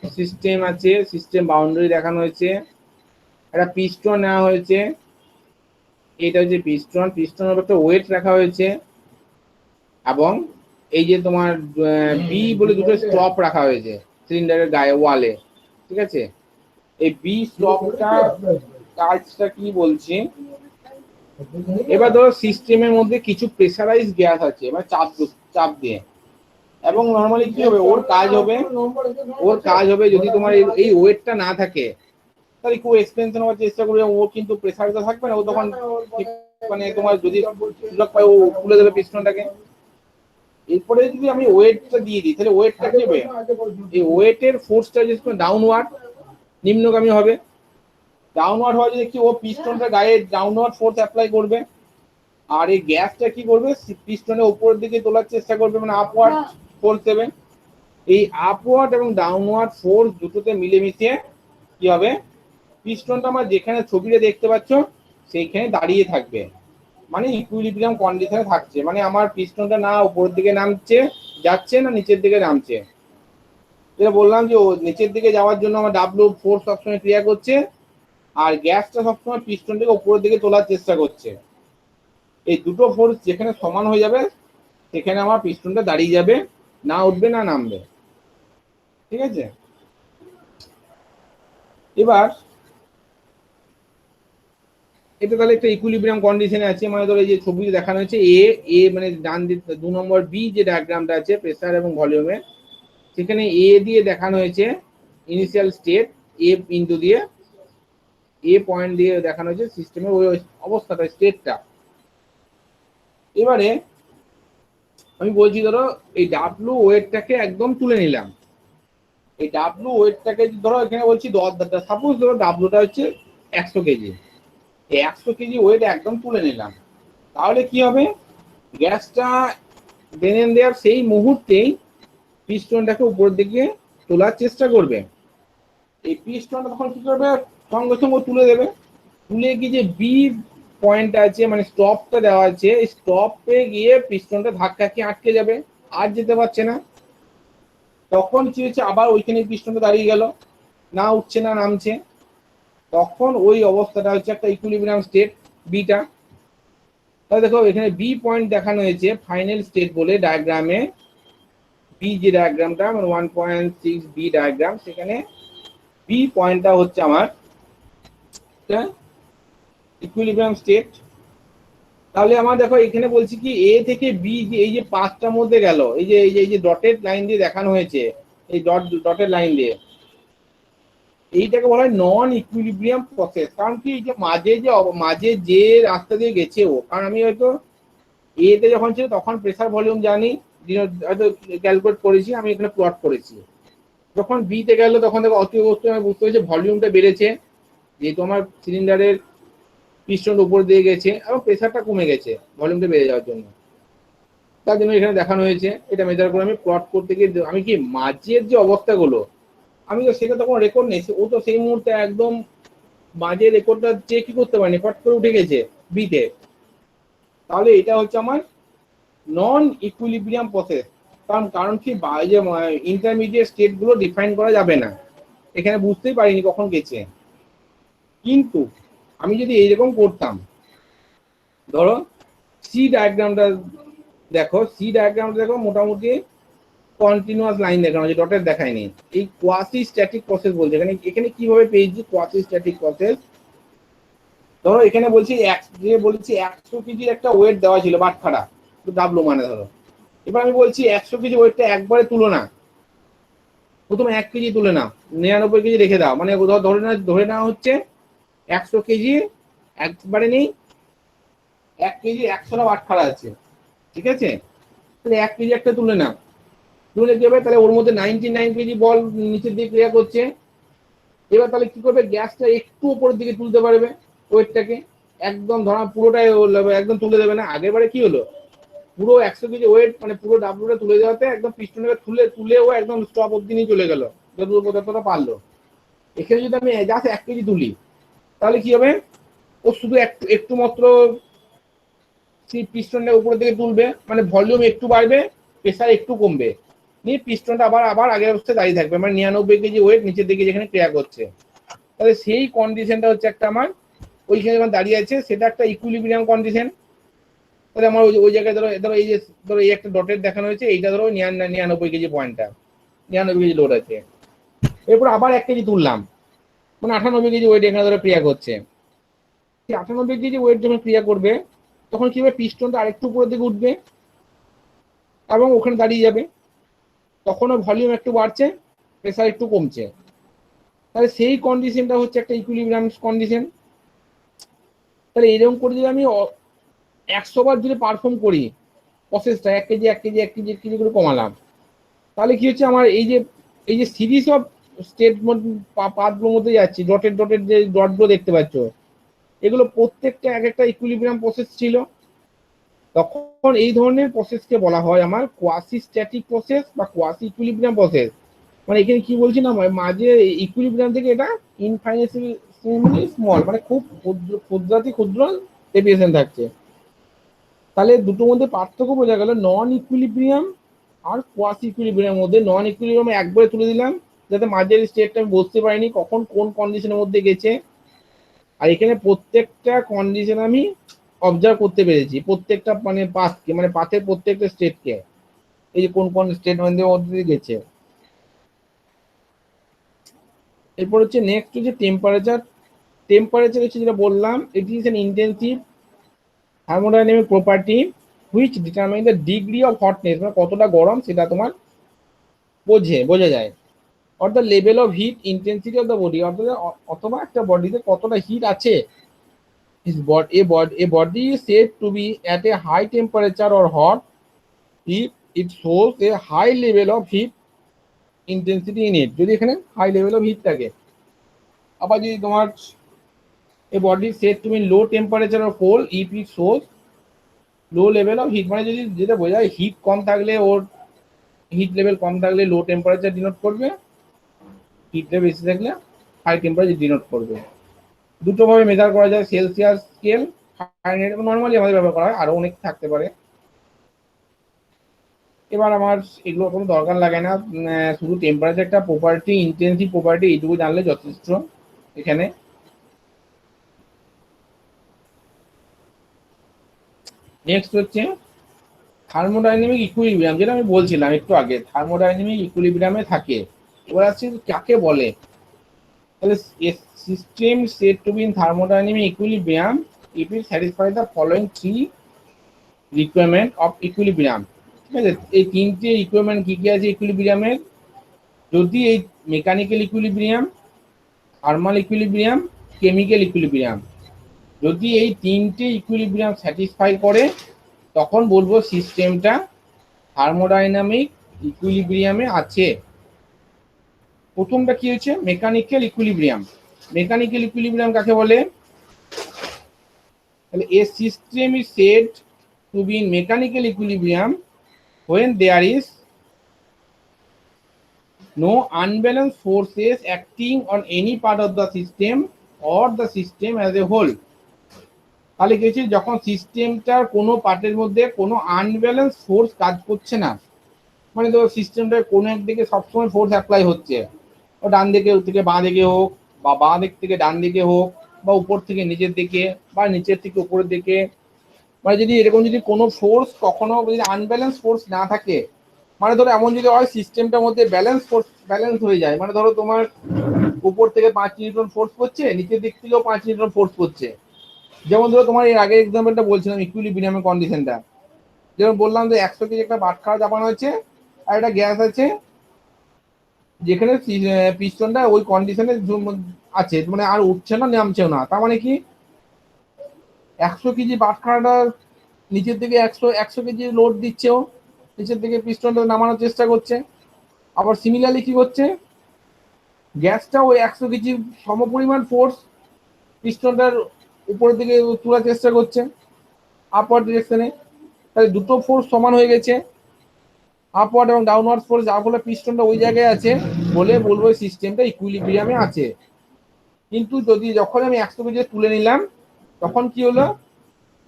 সিস্টেম আছে, সিস্টেম বাউন্ডারি দেখানো হয়েছে, একটা পিস্টন নেওয়া হয়েছে, এটা হচ্ছে পিস্টন, পিস্টনের উপর একটা ওয়েট রাখা হয়েছে, এবং এই যে তোমার বি বলে দুটো স্টপ রাখা হয়েছে সিলিন্ডারের গায়ে ওয়ালে। ঠিক আছে, এই বি স্টপটা কাজটা কি বলছি, এবার ধরো সিস্টেমের মধ্যে কিছু প্রেসারাইজ গ্যাস আছে মানে চাপ দিয়ে, এবং নর্মালি কি হবে, ওর কাজ হবে যদি তোমার এই ওয়েটটা না থাকে, তাহলে খুব এক্সপেনশন হওয়ার চেষ্টা করবে, ও কিন্তু প্রেসারটা থাকবে না, ও তখন মানে তোমার যদি সুযোগ পায় ও খুলে দেবে পিস্টনটাকে। এরপরে যদি আমি ওয়েটটা দিয়ে দিই, তাহলে ওয়েটটা কি হবে, এই ওয়েটের ফোর্সটা যদি ডাউনওয়ার্ড নিম্নগামী হবে, ডাউনওয়ার্ড হয় যদি কি ও পিস্টনটা গায়ে ডাউনওয়ার্ড ফোর্স অ্যাপ্লাই করবে, আর এই গ্যাসটা কি করবে, পিস্টনের উপরের দিকে তোলার চেষ্টা করবে, মানে আপওয়ার্ড ফোর্স দেবে। এই আপওয়ার্ড এবং ডাউনওয়ার্ড ফোর্স দুটোতে মিলেমিশে কি হবে, পিস্টনটা আমার যেখানে ছবিতে দেখতে পাচ্ছ সেইখানে দাঁড়িয়ে থাকবে, মানে ইকুইলিব্রিয়াম কন্ডিশনে থাকছে, মানে আমার পিস্টনটা না উপরের দিকে নামছে যাচ্ছে না নিচের দিকে নামছে। যেটা বললাম যে ও নিচের দিকে যাওয়ার জন্য আমার ডাব্লিউ ফোর্স সবসময় ক্রিয়া করছে, আর গ্যাসটা সবসময় পিস্টনটাকে উপরের দিকে তোলার চেষ্টা করছে। এই দুটো ফোর্স যেখানে সমান হয়ে যাবে সেখানে আমার পিস্টনটা দাঁড়িয়ে যাবে, না উঠবে না নামবে। ঠিক আছে, এবার এটা তাহলে একটা ইকুইলিব্রিয়াম কন্ডিশনে আছে, মানে ধরো এই যে ছবিতে দেখানো হয়েছে এ এ মানে ডান দিক 2 নম্বর বি যে ডায়াগ্রামটা আছে প্রেসার এবং ভলিউমে, সেখানে এ দিয়ে দেখানো হয়েছে ইনিশিয়াল স্টেট, এ বিন্দু দিয়ে এ পয়েন্ট দিয়ে দেখানো হয়েছে সিস্টেমের ওই অবস্থাটা স্টেটটা। এবারে আমি বলছি ধরো এই ডাব্লু ওয়েটটাকে একদম তুলে নিলাম, এই ডাব্লু ওয়েটটাকে ধরো এখানে বলছি সাপোজ ধরো ডাব্লুটা হচ্ছে 100 কেজি, 100 কেজি ওয়েট একদম তুলে নিলাম, তাহলে কি হবে, গ্যাসটা ড্রেনে দেওয়ার সেই মুহূর্তেই পিস্টনটাকে উপরের দিকে তোলার চেষ্টা করবে। এই পিস্টনটা তখন কি করবে, সঙ্গে সঙ্গে তুলে দেবে, তুলে গিয়ে যে বি পয়েন্ট আছে মানে স্টপটা দেওয়া আছে, এই স্টপে গিয়ে পিস্টনটা ধাক্কা খেয়ে আটকে যাবে, আর যেতে পারছে না। তখন কি হচ্ছে, আবার ওইখানে পিস্টনটা দাঁড়িয়ে গেল, না উঠছে না নামছে, তখন ওই অবস্থাটা হচ্ছে একটা ইকুইলিব্রিয়াম স্টেট বিটা। তাহলে দেখো এখানে বি পয়েন্ট দেখানো হয়েছে ফাইনাল স্টেট বলে ডায়াগ্রামে, বি যে ডায়াগ্রামটা মানে 1.6 বি ডায়াগ্রাম, সেখানে বি পয়েন্টটা হচ্ছে আমার ইকুইলিব্রিয়াম স্টেট। তাহলে আমার দেখো এখানে বলছি কি এ থেকে বি যে এই যে পাঁচটার মধ্যে গেল, এই যে ডটেড লাইন দিয়ে দেখানো হয়েছে, এই ডটেড লাইন দিয়ে, এইটাকে বলা হয় নন ইকুইলিব্রিয়াম প্রসেস। কারণ কি এই যে মাঝে যে রাস্তা দিয়ে গেছে ও, কারণ আমি হয়তো এতে যখন ছিল তখন প্রেসার ভলিউম জানি, হয়তো ক্যালকুলেট করেছি, আমি এখানে প্লট করেছি। যখন বিতে গেল তখন দেখো অতি অবস্থায় আমি বুঝতে পেরেছি ভলিউমটা বেড়েছে, যেহেতু আমার সিলিন্ডারের পিস্টন উপর দিয়ে গেছে এবং প্রেসারটা কমে গেছে ভলিউমটা বেড়ে যাওয়ার জন্য, তার জন্য এখানে দেখানো হয়েছে। এটা মেজার করে আমি প্লট করতে গিয়ে আমি কি মাঝের যে অবস্থাগুলো, আমি তো সেটা তখন রেকর্ড নেই, ও তো সেই মুহূর্তে একদম মাঝের রেকর্ডটা চেক কি করতে পারেনি, ফট করে উঠে গেছে বিতে। তাহলে এটা হচ্ছে আমার নন ইকুইলিব্রিয়াম প্রসেস। কারণ কি যে ইন্টারমিডিয়েট স্টেট গুলো ডিফাইন করা যাবে না, এখানে বুঝতেই পারিনি কখন গেছে। কিন্তু আমি যদি এইরকম করতাম, ধরো সি ডায়াগ্রামটা দেখো, সি ডায়াগ্রামটা দেখো মোটামুটি কন্টিনিউয়াস লাইন দেখানো হচ্ছে, ডটের দেখায়নি। এই কোয়াসি স্ট্যাটিক প্রসেস বলছে, এখানে এখানে কিভাবে পেয়েছি কোয়াসি স্ট্যাটিক প্রসেস। ধরো এখানে বলছি যে বলছি 100 কেজির একটা ওয়েট দেওয়া ছিল বাটখারা ডাবলু মানে ধরো, এবার আমি বলছি 100 কেজি ওয়েটটা একবারে তুলো না, প্রথমে 1 কেজি তুলে নাও, 99 কেজি রেখে দাও, মানে ধরে নেওয়া হচ্ছে 100 কেজি একবারে নেই, 1 কেজি 100টা বাটখারা আছে, ঠিক আছে। তাহলে 1 কেজি একটা তুলে নাও, তুলে কি হবে, তাহলে ওর মধ্যে 99 কেজি বল নিচের দিকে ক্রিয়া করছে। এবার তাহলে কি করবে, গ্যাসটা একটু উপরের দিকে তুলতে পারবে ওয়েটটাকে, একদম ধরা পুরোটাই একদম তুলে দেবে না। আগের বারে কি হলো, পুরো 100 কেজি ওয়েট মানে পুরো ডাবলুটা তুলে যাওয়াতে একদম পিস্টনটাকে তুলেও একদম স্টপ অব্দি নিয়ে চলে গেল যতটা পারলো। এখানে যদি আমি জাস্ট 1 কেজি তুলি তাহলে কি হবে, ও শুধু একটু একটু মাত্র সেই পিস্টনটা উপরের দিকে তুলবে, মানে ভলিউম একটু বাড়বে, প্রেসার একটু কমবে, নিয়ে পিস্টনটা আবার আবার আগের অবস্থায় দাঁড়িয়ে থাকবে, মানে 99 কেজি ওয়েট নিচের দিকে যেখানে ক্রিয়া করছে। তাহলে সেই কন্ডিশনটা হচ্ছে একটা আমার ওইখানে যখন দাঁড়িয়ে আছে সেটা একটা ইকুইলিব্রিয়াম কন্ডিশন। তাহলে আমার ওই জায়গায় ধরো ধরো এই যে ধরো এই একটা ডটের দেখানো হয়েছে, এইটা ধরো 99 কেজি পয়েন্টটা, 99 কেজি লোড আছে। এরপর আবার 1 কেজি তুললাম, মানে 98 কেজি ওয়েট এখানে ধরো ক্রিয়া করছে। সেই 98 কেজি ওয়েট যখন ক্রিয়া করবে তখন কি হবে, পিস্টনটা আরেকটু উপরের দিকে উঠবে এবং ওখানে দাঁড়িয়ে যাবে, তখনও ভলিউম একটু বাড়ছে, প্রেসার একটু কমছে। তাহলে সেই কন্ডিশনটা হচ্ছে একটা ইকুইলিব্রিয়াম কন্ডিশন। তাহলে এরকম করে যদি আমি 100 বার যদি পারফর্ম করি প্রসেসটা, 1 কেজি 1 কেজি 1 কেজি 1 কেজি করে কমালাম, তাহলে কি হচ্ছে, আমার এই যে সিরিজ অফ স্টেট পাথগুলোর মধ্যে যাচ্ছি, ডটের যে ডটগুলো দেখতে পাচ্ছ, এগুলো প্রত্যেকটা এক একটা ইকুইলিব্রিয়াম প্রসেস ছিল। তখন এই ধরনের প্রসেসকে বলা হয় আমার কোয়াসি স্ট্যাটিক প্রসেস বা কোয়াসি ইকুইলিব্রিয়াম প্রসেস। মানে এখানে কি বলছি না, মাঝে ইকুইলিব্রিয়াম থেকে এটা ইনফাইনাইটলি স্মল, মানে খুব ক্ষুদ্র ক্ষুদ্রাতি ক্ষুদ্র ডেভিয়েশন থাকছে। তাহলে দুটোর মধ্যে পার্থক্য বোঝা গেল। নন ইকুইলিব্রিয়াম আর কোয়াসি ইকুইলিব্রিয়াম মধ্যে নন ইকুইলিব্রিয়াম একবারে তুলে দিলাম, যাতে মাঝের স্টেটটা আমি বুঝতে পারিনি কখন কোন কন্ডিশনের মধ্যে গেছে। আর এখানে প্রত্যেকটা কন্ডিশন আমি অবজার্ভ করতে পেরেছি, প্রত্যেকটা মানে পাথকে, মানে পাথের প্রত্যেকটা স্টেটকে, এই যে কোন কোন স্টেটমেন্টের মধ্যে দিয়ে গেছে। এরপর হচ্ছে নেক্সট হচ্ছে টেম্পারেচার। টেম্পারেচার হচ্ছে যেটা বললাম, it is an intensive thermodynamic property which determine the degree of hotness, মানে কতটা গরম সেটা তোমার বোঝা যায়। Or the level of heat intensity of the body, অথবা একটা বডিতে কতটা হিট আছে। A body is said to be at a high temperature or hot if it shows a high level of heat intensity in it, যদি এখানে high level of heat থাকে। আবার যদি তোমার a body is said to be low temperature or cold if it shows low level of heat, মানে যদি যেটা বোঝায় হিট কম থাকলে ওর হিট লেভেল কম থাকলে লো টেম্পারেচার ডিনোট করবে, হিট লেভেল বেশি থাকলে হাই টেম্পারেচার ডিনোট করবে। দুটো ভাবে মেজার করা যায়, সেলসিয়াস স্কেল, ফারেনহাইট, নর্মালি আমাদের ব্যবহার করা হয়, আরো অনেক থাকতে পারে। এবার আমার এগুলো কোনো দরকার লাগে না, শুধু টেম্পারেচারটা প্রপার্টি, ইন্টেন্সিভ প্রপার্টি এইটুকু জানলে যথেষ্ট। এখানে নেক্সট হচ্ছে থার্মোডাইনামিক ইকুইলিব্রিয়াম, যেটা আমি বলছিলাম একটু আগে, থার্মোডাইনামিক ইকুইলিব্রিয়ামে থাকে। এবার আসছে কাকে বলে। তাহলে system said to be in thermodynamic equilibrium if it satisfy the following three requirement of equilibrium. ঠিক আছে, এই তিনটে রিকোয়ারমেন্ট কি কি আছে ইকুইলিব্রিয়ামের? যদি এই mechanical equilibrium, thermal equilibrium, chemical equilibrium, যদি এই তিনটে ইকুইলিব্রিয়াম স্যাটিসফাই করে, তখন বলবো সিস্টেমটা থার্মোডাইনামিক ইকুইলিব্রিয়ামে আছে। প্রথমটা কি হচ্ছে মেকানিক্যাল ইকুইলিব্রিয়াম। মেকানিক্যাল ইকুইলিব্রিয়াম কাকে বলে? তাহলে a system is said to be in mechanical equilibrium when there is no unbalanced forces acting on any part of the system or the system as a whole। তাহলে কি হচ্ছে, যখন সিস্টেমটার কোনো পার্টের মধ্যে কোনো আনব্যালেন্স ফোর্স কাজ করছে না, মানে ধরো সিস্টেমটার কোনো একদিকে সবসময় ফোর্স অ্যাপ্লাই হচ্ছে, ও ডান দিকে থেকে বাঁ দিকে হোক, বা বাঁ দিক থেকে ডান দিকে হোক, বা উপর থেকে নিচের দিকে, বা নিচের থেকে উপরের দিকে, মানে যদি এরকম যদি কোনো ফোর্স কখনো যদি আনব্যালেন্স ফোর্স না থাকে, মানে ধরো এমন যদি হয় সিস্টেমটার মধ্যে ব্যালেন্স হয়ে যায়, মানে ধরো তোমার উপর থেকে 5 নিউটন ফোর্স করছে, নিচের দিক থেকেও 5 নিউটন ফোর্স করছে। যেমন ধরো তোমার এর আগের এক্সাম্পলটা বলছিলাম ইকুইলিব্রিয়ামের কন্ডিশনটা, যেমন বললাম যে 100 কেজি একটা বাটখারা চাপানো হচ্ছে, আর একটা গ্যাস আছে যেখানে পিস্টনটা ওই কন্ডিশনে আছে, মানে আর উঠছে না নামছেও না। তার মানে কি 100 কেজি বাটখারাটা নিচের দিকে 100 কেজি লোড দিচ্ছেও, নিচের দিকে পিস্টনটা নামানোর চেষ্টা করছে। আবার সিমিলারলি কি করছে, গ্যাসটা ওই 100 কেজি সমপরিমাণ ফোর্স পিস্টনটার উপরের দিকে তোলার চেষ্টা করছে আপওয়ার্ড ডিরেকশনে। তাহলে দুটো ফোর্স সমান হয়ে গেছে, আপওয়ার্ড এবং ডাউনওয়ার্ড ফোর্স, যার ফলে পিস্টনটা ওই জায়গায় আছে বলে বলবো সিস্টেমটা ইকুইলিব্রিয়ামে আছে। কিন্তু যদি যখন আমি 100 কেজি তুলে নিলাম, তখন কি হলো,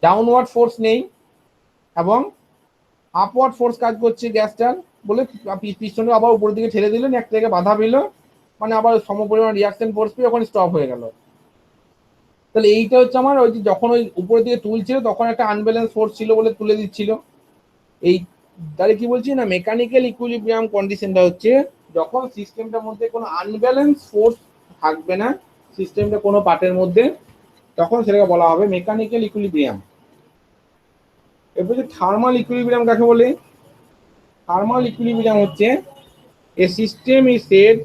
ডাউনওয়ার্ড ফোর্স নেই এবং আপওয়ার্ড ফোর্স কাজ করছে গ্যাসটার, বলে পিস্টনটা আবার উপরের দিকে ঠেলে দিল, একটা জায়গায় বাধা পেল, মানে আবার সমপরিমাণ রিয়াকশন ফোর্স পেয়ে ওখানে স্টপ হয়ে গেল। তাহলে এইটা হচ্ছে আমার ওই যে যখন ওই উপরের দিকে তুলছিল তখন একটা আনব্যালেন্স ফোর্স ছিল বলে তুলে দিচ্ছিল। এই তাহলে কি বলছি না, মেকানিক্যাল ইকুইলিব্রিয়াম কন্ডিশনটা হচ্ছে যখন সিস্টেমটার মধ্যে কোনো আনব্যালেন্স ফোর্স থাকবে না সিস্টেমটা কোনো পার্টের মধ্যে, তখন সেটাকে বলা হবে মেকানিক্যাল ইকুইলিব্রিয়াম। এরপর যে থার্মাল ইকুইলিব্রিয়াম কাকে বলে? থার্মাল ইকুইলিব্রিয়াম হচ্ছে a system is said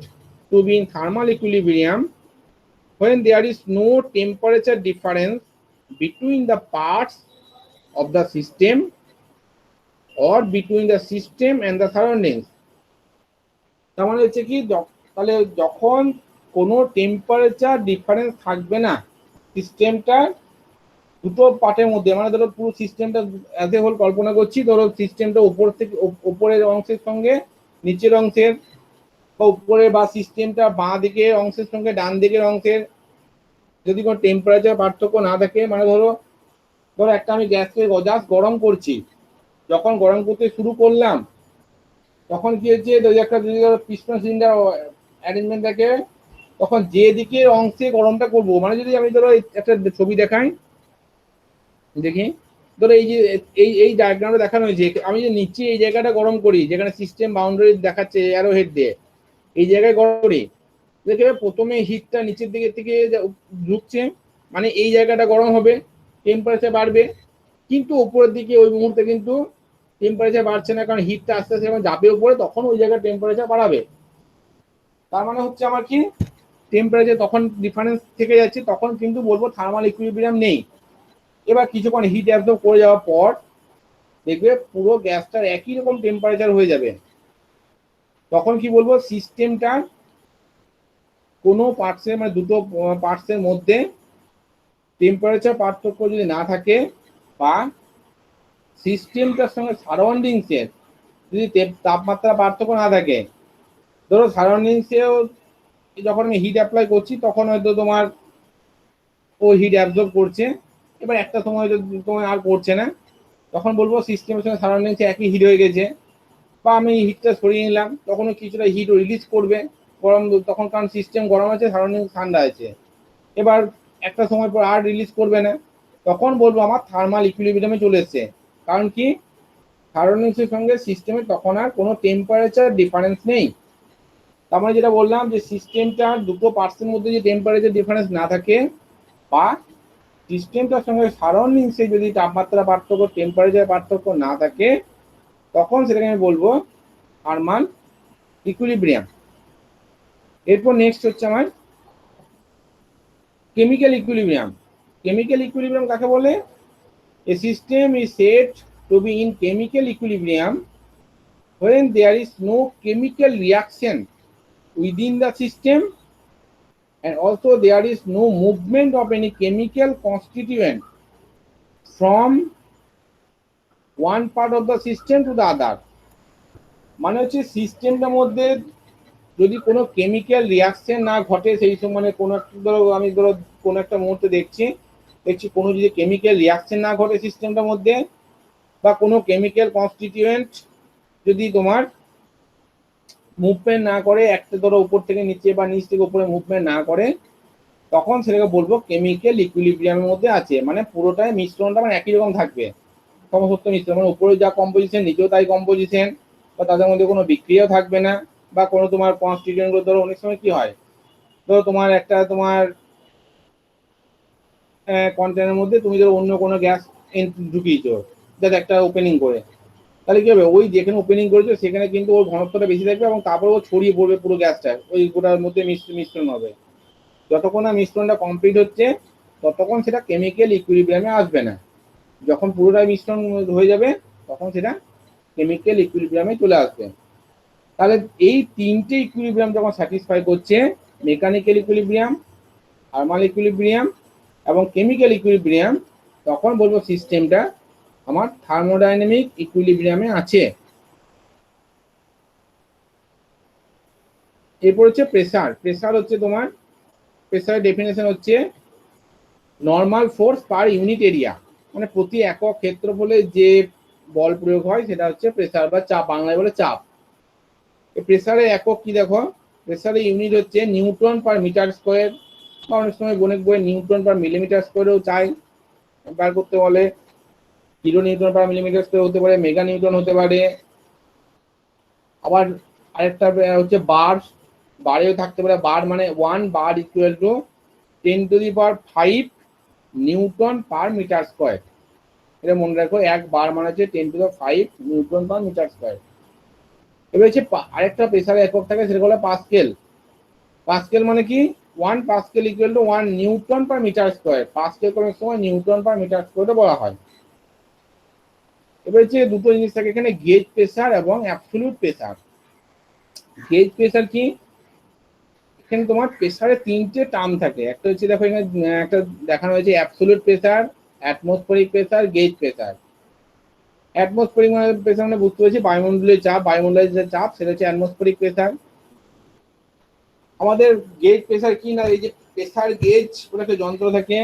to be in thermal equilibrium when there is no temperature difference between the parts of the system or between the system and the surroundings। তার মানে হচ্ছে কি, তাহলে যখন কোনো টেম্পারেচার ডিফারেন্স থাকবে না সিস্টেমটার দুটো পার্টের মধ্যে, মানে ধরো পুরো সিস্টেমটা অ্যাজ এ হোল কল্পনা করছি, ধরো সিস্টেমটা উপর থেকে উপরের অংশের সঙ্গে নিচের অংশের, বা উপরে বা সিস্টেমটা বাঁ দিকের অংশের সঙ্গে ডান দিকের অংশের যদি কোনো টেম্পারেচার পার্থক্য না থাকে, মানে ধরো ধরো একটা আমি গ্যাসকে জাস্ট গরম করছি, যখন গরম করতে শুরু করলাম তখন কি হচ্ছে, যদি একটা যদি পিস্টন সিলিন্ডার অ্যারেঞ্জমেন্ট থাকে, তখন যে দিকের অংশে গরমটা করব, মানে যদি আমি ধরো একটা ছবি দেখাই, দেখি ধরো এই যে এই ডায়াগ্রামটা দেখানো হয়েছে, আমি যে নিচে এই জায়গাটা গরম করি যেখানে সিস্টেম বাউন্ডারি দেখাচ্ছে অ্যারো হেড দিয়ে, এই জায়গায় গরম করি, দেখবে প্রথমে হিটটা নিচের দিকে থেকে ঢুকছে, মানে এই জায়গাটা গরম হবে, টেম্পারেচার বাড়বে, কিন্তু উপরের দিকে ওই মুহূর্তে কিন্তু টেম্পারেচার বাড়ছে না, কারণ হিটটা আস্তে আস্তে যখন যাবে উপরে তখন ওই জায়গায় টেম্পারেচার বাড়াবে। তার মানে হচ্ছে আমার কি, টেম্পারেচার তখন ডিফারেন্স থেকে যাচ্ছে, তখন কিন্তু বলবো থার্মাল ইকুইলিব্রিয়াম নেই। এবার কিছুক্ষণ হিট অ্যাবজর্ব করে যাওয়ার পর দেখবে পুরো গ্যাসটার একই রকম টেম্পারেচার হয়ে যাবে, তখন কি বলবো সিস্টেমটার কোনো পার্টসের, মানে দুটো পার্টসের মধ্যে টেম্পারেচার পার্থক্য যদি না থাকে, বা সিস্টেমটার সঙ্গে সারাউন্ডিংসের যদি তাপমাত্রা পার্থক্য না থাকে, ধরো সারাউন্ডিংসেও যখন আমি হিট অ্যাপ্লাই করছি তখন হয়তো তোমার ও হিট অ্যাবজর্ব করছে, এবার একটা সময় হয়তো তোমার আর করছে না, তখন বলবো সিস্টেমের সঙ্গে সারাউন্ডিংসে একই হিট হয়ে গেছে, বা আমি হিটটা সরিয়ে নিলাম তখনও কিছুটা হিট রিলিজ করবে গরম, তখন কারণ সিস্টেম গরম আছে সারাউন্ডিং ঠান্ডা আছে, এবার একটা সময় পর আর রিলিজ করবে না, তখন বলবো আমার থার্মাল ইকুইলিব্রিয়ামে চলে এসছে। কারণ কি, সারাউন্ডিংসের সঙ্গে সিস্টেমে তখন আর কোনো টেম্পারেচার ডিফারেন্স নেই। তার মানে যেটা বললাম যে সিস্টেমটার দুটো পার্টসের মধ্যে যে টেম্পারেচার ডিফারেন্স না থাকে, বা সিস্টেমটার সঙ্গে সারাউন্ডিংসে যদি তাপমাত্রা পার্থক্য টেম্পারেচার পার্থক্য না থাকে, তখন সেটাকে আমি বলবো থার্মাল ইকুইলিব্রিয়াম। এরপর নেক্সট হচ্ছে আমার কেমিক্যাল ইকুইলিব্রিয়াম। কেমিক্যাল ইকুইলিব্রিয়াম কাকে বলে? A system is said to be in chemical equilibrium when there is no chemical reaction within the system, and also there is no movement of any chemical constituent from one part of the system to the other। মানে হচ্ছে সিস্টেমটার মধ্যে যদি কোনো chemical reaction না ঘটে, সেই সময় মানে কোনো একটা ধরো আমি ধরো কোনো একটা মুহূর্তে দেখছি কোনো যদি কেমিক্যাল রিয়াকশন না ঘটে সিস্টেমটার মধ্যে, বা কোনো কেমিক্যাল কনস্টিটিউয়েন্ট যদি তোমার মুভমেন্ট না করে, একটা ধরো উপর থেকে নিচে বা নিচ থেকে উপরে মুভমেন্ট না করে, তখন সেটাকে বলবো কেমিক্যাল ইকুইলিব্রিয়ামের মধ্যে আছে, মানে পুরোটাই মিশ্রণটা মানে একই রকম থাকবে, সমসত্ব মিশ্রণ, মানে উপরে যা কম্পোজিশন নিচেও তাই কম্পোজিশন, বা তাদের মধ্যে কোনো বিক্রিয়াও থাকবে না, বা কোনো তোমার কনস্টিটিউয়েন্ট গুলো ধরো অনেক সময় কি হয়, ধরো তোমার একটা তোমার কন্টেনারের মধ্যে তুমি ধরো অন্য কোনো গ্যাস ঢুকিয়েছো যাতে একটা ওপেনিং করে, তাহলে কি হবে, ওই যেখানে ওপেনিং করেছো সেখানে কিন্তু ওর ঘনত্বটা বেশি থাকবে, এবং তারপরে ও ছড়িয়ে পড়বে পুরো গ্যাসটা, ওই গোটার মধ্যে মিশ্রণ হবে। যতক্ষণ না মিশ্রণটা কমপ্লিট হচ্ছে ততক্ষণ সেটা কেমিক্যাল ইকুইলিব্রিয়ামে আসবে না, যখন পুরোটাই মিশ্রণ হয়ে যাবে তখন সেটা কেমিক্যাল ইকুইলিব্রিয়ামে চলে আসবে। তাহলে এই তিনটে ইকুইলিব্রিয়াম যখন স্যাটিসফাই করছে, মেকানিক্যাল ইকুইলিব্রিয়াম, থার্মাল ইকুইলিব্রিয়াম এবং কেমিক্যাল ইকুইলিব্রিয়াম, তখন বলবো সিস্টেমটা আমার থার্মোডাইনামিক ইকুইলিব্রিয়ামে আছে। এরপর হচ্ছে প্রেসার। প্রেসার হচ্ছে তোমার, প্রেসারের ডেফিনেশন হচ্ছে normal force per unit area, মানে প্রতি একক ক্ষেত্রফলে যে বল প্রয়োগ হয় সেটা হচ্ছে প্রেসার বা চাপ, বাংলায় বলে চাপ। এই প্রেসারের একক কি দেখো, প্রেসারের ইউনিট হচ্ছে নিউটন পার মিটার স্কোয়ার, বা অনেক সময় অনেক বইয়ে নিউটন পার মিলিমিটার স্কোয়ারেও চাই বার করতে বলে, কিলো নিউটন পার মিলিমিটার স্কোয়ার হতে পারে, মেগা নিউটন হতে পারে, আবার আরেকটা হচ্ছে বার, বারেও থাকতে পারে, বার মানে 1 bar equal to 10⁵ newton per metre square. এটা মনে রাখো, এক বার মানে হচ্ছে 10⁵ নিউটন পার মিটার স্কোয়ার। এবার হচ্ছে আরেকটা প্রেসারের একক থাকে, সেটা হলো পাস্কেল। পাস্কেল মানে কি, 1 pascal equal to 1 newton per metre square. Pascal কোন সময় নিউটন পার মিটার স্কোয়ারে বলা হয়। এবার হচ্ছে দুটো জিনিস থাকে এখানে, গেজ প্রেসার এবং অ্যাবসলিউট প্রেসার। গেজ প্রেসার কি, এখানে তোমার প্রেসারে তিনটে টার্ম থাকে, একটা হচ্ছে দেখো এখানে একটা দেখানো হয়েছে absolute pressure, atmospheric pressure, gauge pressure. Atmospheric মানে প্রেসার মানে বুঝতে পেরেছি বায়ুমণ্ডলীয় চাপ, বায়ুমণ্ডলের যে চাপ সেটা হচ্ছে অ্যাটমসফেরিক প্রেসার। আমাদের গেজ প্রেসার কি না, এই যে প্রেসার গেজ বলে একটা যন্ত্র থাকে,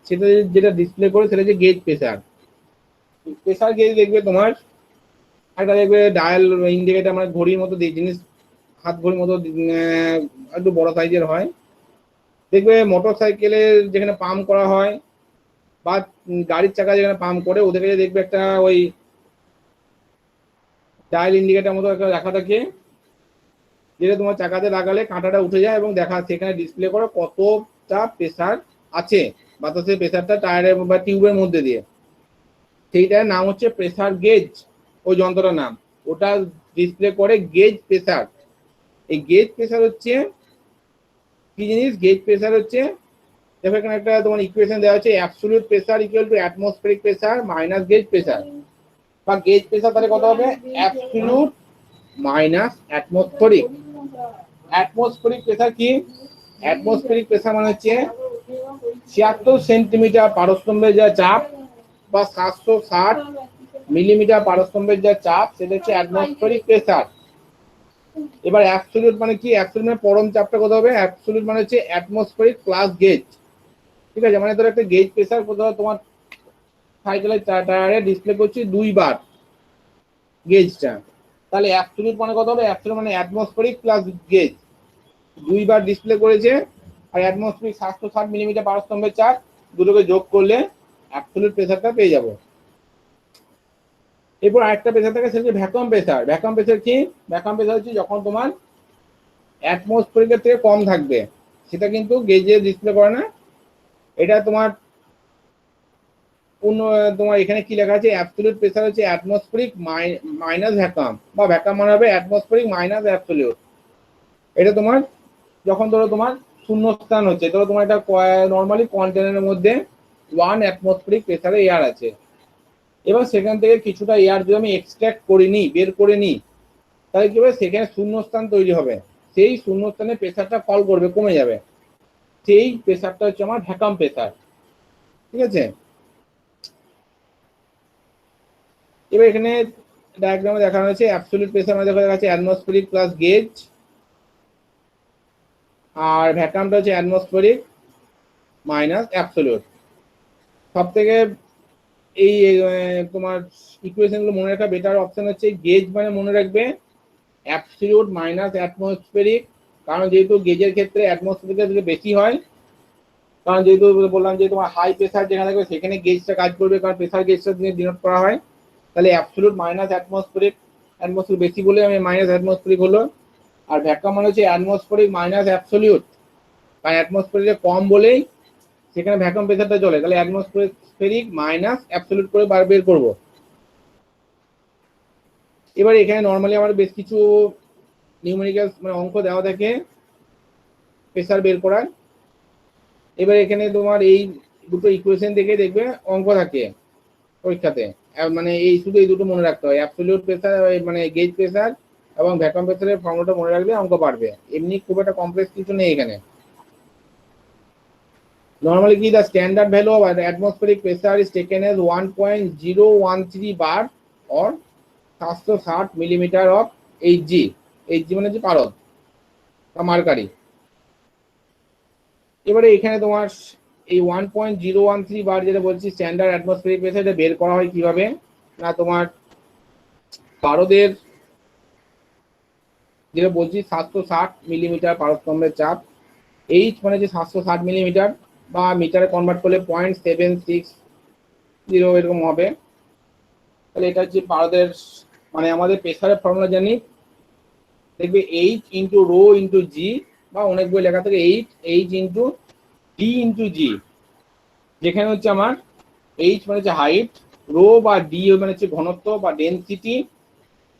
সেটা যেটা ডিসপ্লে করে সেটা হচ্ছে গেজ প্রেসার। প্রেসার গেজ দেখবে তোমার একটা দেখবে ডায়াল ইন্ডিকেটার মানে ঘড়ির মতো জিনিস, হাত ঘড়ির মতো একটু বড় সাইজের হয়, দেখবে মোটর সাইকেলের যেখানে পাম্প করা হয় বা গাড়ির চাকা যেখানে পাম্প করে ওদের কাছে দেখবে একটা ওই ডায়াল ইন্ডিকেটার মতো একটা রাখা থাকে, যেটা তোমার চাকাতে লাগালে কাঁটাটা উঠে যায় এবং দেখা সেখানে ডিসপ্লে করে কতটা প্রেসার আছে বাতাসের প্রেসারটা টায়ারের বা টিউবের মধ্যে দিয়ে। সেইটার নাম হচ্ছে প্রেসার গেজ, ওই যন্ত্রটার নাম। ওটা ডিসপ্লে করে গেজ প্রেসার। এই গেজ প্রেসার হচ্ছে কি জিনিস, গেজ প্রেসার হচ্ছে দেখো এখানে একটা তোমার ইকুয়েশন দেওয়া আছে, absolute pressure equal to atmospheric pressure minus gauge pressure. বা গেজ প্রেসার তাহলে কত হবে, absolute minus atmospheric. Atmospheric pressure কি, অ্যাটমসফেরিক প্রেসার মানে হচ্ছে 76 সেন্টিমিটার পারস্তম্ভের যা চাপ বা 760 মিলিমিটার পারস্তম্ভের যা চাপ সেটা হচ্ছে অ্যাটমসফেরিক প্রেসার। এবার অ্যাবসলিউট মানে কি, অ্যাবসলিউট মানে পরম চাপটা কত হবে, অ্যাবসলিউট মানে হচ্ছে অ্যাটমসফেরিক প্লাস গেজ। ঠিক আছে, মানে ধরো একটা গেজ প্রেসার কোথাও তোমার সাইকেলের টায়ারে ডিসপ্লে করছি 2 বার গেজটা, তাহলে অ্যাবসলিউট মানে কত হবে, অ্যাবসলিউট মানে অ্যাটমসফেরিক প্লাস গেজ 2 বার ডিসপ্লে করেছে, আর অ্যাটমসফেরিক 760 মিলিমিটার পারস্তম্ভের চাপ, দুটোকে যোগ করলে অ্যাবসলিউট প্রেসারটা পেয়ে যাবো। এরপর আরেকটা প্রেসার থাকে সেটা হচ্ছে ভ্যাকুয়াম প্রেসার। ভ্যাকুয়াম প্রেসার কি, ভ্যাকুয়াম প্রেসার হচ্ছে যখন তোমার অ্যাটমসফেরিকের থেকে কম থাকবে, সেটা কিন্তু গেজে ডিসপ্লে করে না। এটা তোমার তোমার এখানে কি লেখা আছে, অ্যাবসলিউট প্রেসার হচ্ছে অ্যাটমসফেরিক মাইনাস ভ্যাকুয়াম, বা ভ্যাকুয়াম মানে হবে অ্যাটমসফেরিক মাইনাস অ্যাবসলিউট। এটা তোমার যখন ধরো তোমার শূন্যস্থান হচ্ছে, ধরো তোমার একটা নর্মালি কন্টেনারের মধ্যে 1 অ্যাটমসফেরিক প্রেসারে এয়ার আছে, এবার সেখান থেকে কিছুটা এয়ার যদি আমি এক্সট্রাক্ট করে নিই, বের করে নিই, তাহলে কি হবে, সেখানে শূন্যস্থান তৈরি হবে, সেই শূন্যস্থানে প্রেসারটা ফল করবে, কমে যাবে, সেই প্রেসারটা হচ্ছে আমার ভ্যাকুয়াম প্রেসার। ঠিক আছে, এবার এখানে ডায়াগ্রামে দেখানো হয়েছে অ্যাবসলিউট প্রেসার মানে দেখা যাচ্ছে অ্যাটমসফেরিক প্লাস গেজ, আর ভ্যাকুয়ামটা হচ্ছে অ্যাটমসফেরিক মাইনাস অ্যাবসলিউট। সব থেকে এই তোমার ইকুয়েশন গুলো মনে রাখা বেটার অপশন হচ্ছে গেজ মানে মনে রাখবে অ্যাবসলিউট মাইনাস অ্যাটমসফেরিক, কারণ যেহেতু গেজের ক্ষেত্রে অ্যাটমসফেরিক থেকে বেশি হয়, কারণ যেহেতু বললাম যে তোমার হাই প্রেসার যেখানে থাকবে সেখানে গেজটা কাজ করবে, কারণ প্রেসার গেজটা দিয়ে ডিনোট করা হয়। তাহলে অ্যাবসলিউট মাইনাস অ্যাটমসফেরিক, অ্যাটমসফেরিক বেশি বলে আমি মাইনাস অ্যাটমসফেরিক হলো। আর ভ্যাকুয়াম মানে হচ্ছে অ্যাটমসফেরিক মাইনাস অ্যাবসলিউট, কারণ অ্যাটমসফেরিক কম বলেই সেখানে ভ্যাকুয়াম প্রেসারটা চলে, তাহলে অ্যাটমসফেরিক মাইনাস অ্যাবসলিউট করে বার বের করব। এবার এখানে নর্মালি আমার বেশ কিছু নিউমেরিক্যাল মানে অঙ্ক দেওয়া থাকে প্রেসার বের করার। এবার এখানে তোমার এই দুটো ইকুয়েশন দেখে দেখবে অঙ্ক থাকে পরীক্ষাতে, মানে এই শুধু এই দুটো মনে রাখতে হয়, অ্যাবসলিউট প্রেসার মানে গেজ প্রেসার এবং ভ্যাকুয়াম প্রেসারের ফর্মুলাটা মনে রাখলে অঙ্ক পারবে, এমনি খুব একটা কমপ্লেক্স কিছু নেই এখানে। Normally, the standard value of atmospheric pressure is taken as 1.013 bar or 760 millimeter of Hg. Hg মানে হচ্ছে পারদ বা মার্কারি। এবারে এখানে তোমার এই 1.013 বার যেটা বলছি স্ট্যান্ডার্ড অ্যাটমসফেরিক প্রেসার, এটা বের করা হয় কিভাবে না, তোমার পারদের যেটা বলছি 760 মিলিমিটার পারস্তম্ভের চাপ, এইচ মানে যে 760 মিলিমিটার বা মিটারে কনভার্ট করলে 0.760 এরকম হবে। তাহলে এটা হচ্ছে পারদের মানে আমাদের প্রেসারের ফর্মুলা জানি, দেখবে এইচ ইন্টু রো ইন্টু জি, বা অনেক বই লেখা থাকে এইচ ইন্টু ডি ইন্টু জি, যেখানে হচ্ছে আমার এইচ মানে হচ্ছে হাইট, রো বা ডি মানে হচ্ছে ঘনত্ব বা ডেনসিটি,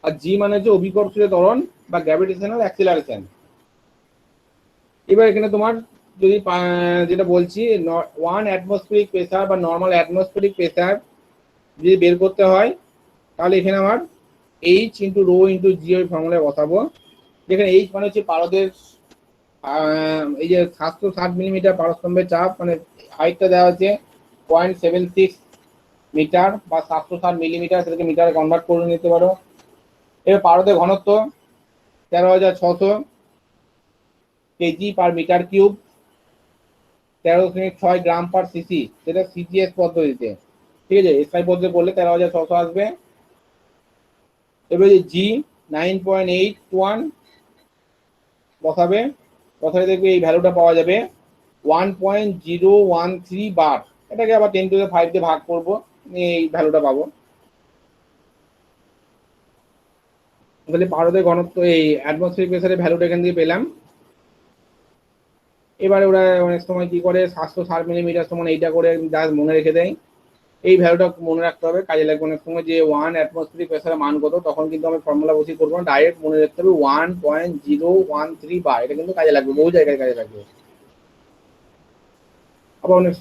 আর জি মানে হচ্ছে অভিকর্ষীয় ত্বরণ বা গ্র্যাভিটেশনাল অ্যাক্সিলারেশন। এবার এখানে তোমার যদি যেটা বলছি 1 অ্যাটমসফেরিক প্রেসার বা নর্মাল অ্যাটমসফেরিক প্রেসার যদি বের করতে হয়, তাহলে এখানে আমার এইচ ইন্টু রো ইন্টু জি ওই ফর্মুলায় বসাবো, যেখানে এইচ মানে হচ্ছে পারদের এই যে 760 মিলিমিটার পারস্তম্ভের চাপ, মানে হাইটটা দেওয়া আছে 0.76 মিটার বা 760 মিলিমিটার, সেটাকে মিটারে কনভার্ট করে নিতে পারো। এবার পারদের ঘনত্ব 13,600 কেজি পার মিটার কিউব, 13.6 গ্রাম পার সিসি, সেটা সিজিএস পদ্ধতিতে। ঠিক আছে, এসআই পদ্ধতি করলে 13,600 আসবে। এবারে জি 9.81 বসাবে, বসালে দেখবে এই ভ্যালুটা পাওয়া যাবে 1.013 বার। এটাকে আবার 10⁵ দিয়ে ভাগ করবো, এই ভ্যালুটা পাবো। তাহলে পারদের ঘনত্ব, এই অ্যাটমসফিয়ারিক প্রেসারের ভ্যালুটা এখান থেকে পেলাম। এবারে ওরা অনেক সময় কি করে 760 মিলিমিটার সমান এইটা করে জাস্ট মনে রেখে দেয়। এই ভ্যালুটা মনে রাখতে হবে, কাজে লাগবে অনেক সময়, যে 1 অ্যাটমসফিয়ারিক প্রেসারের মান কত, তখন কিন্তু আমি ফর্মুলা বসিয়ে করবো না, ডাইরেক্ট মনে রাখতে হবে 1.013 বার। এটা কিন্তু কাজে লাগবে, বহু জায়গায় কাজে লাগবে। আবার অনেক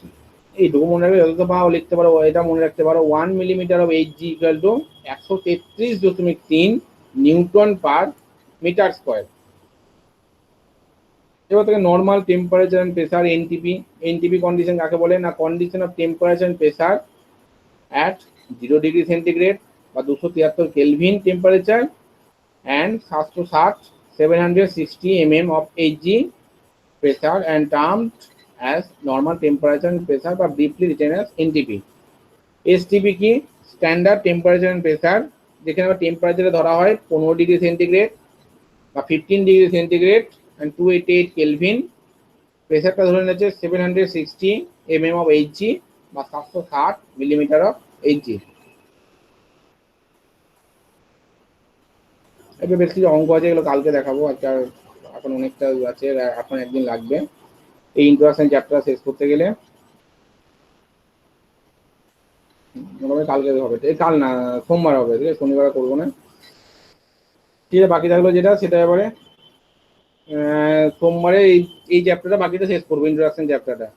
এইটুকু মনে রাখবে, যত পাও লিখতে পারো, এটা মনে রাখতে পারো 1 millimetre of H G equal to 133.3 newton per metre square. এবার থেকে normal temperature and pressure, NTP. NTP condition কাকে বলে না, condition of temperature and pressure at 0 degree centigrade বা 273 kelvin temperature and 760 of Hg pressure and termed as normal temperature and pressure বা briefly written as NTP। STP কি, standard temperature and pressure, যেখানে আবার টেম্পারেচারে ধরা হয় 15 ডিগ্রি সেন্টিগ্রেড বা 15 degree centigrade and 288 kelvin. প্রেসারটা ধরে নিচ্ছে 760 of Hg বা 760 মিলিমিটার অফ Hg। এবার বেশ কিছু অঙ্ক আছে, এগুলো কালকে দেখাবো, আজকে আর এখন অনেকটা আছে, এখন একদিন লাগবে এই ইন্ট্রোডাকশন চ্যাপ্টার শেষ করতে গেলে। মোটামুটি কালকে হবে, এই কাল না, সোমবার হবে, ঠিক আছে, শনিবার করবো না। ঠিক আছে, বাকি থাকলো যেটা, সেটা এবারে সোমবারে এই চ্যাপ্টারটা বাকিটা শেষ করবো, ইন্ট্রোডাকশন চ্যাপ্টারটা।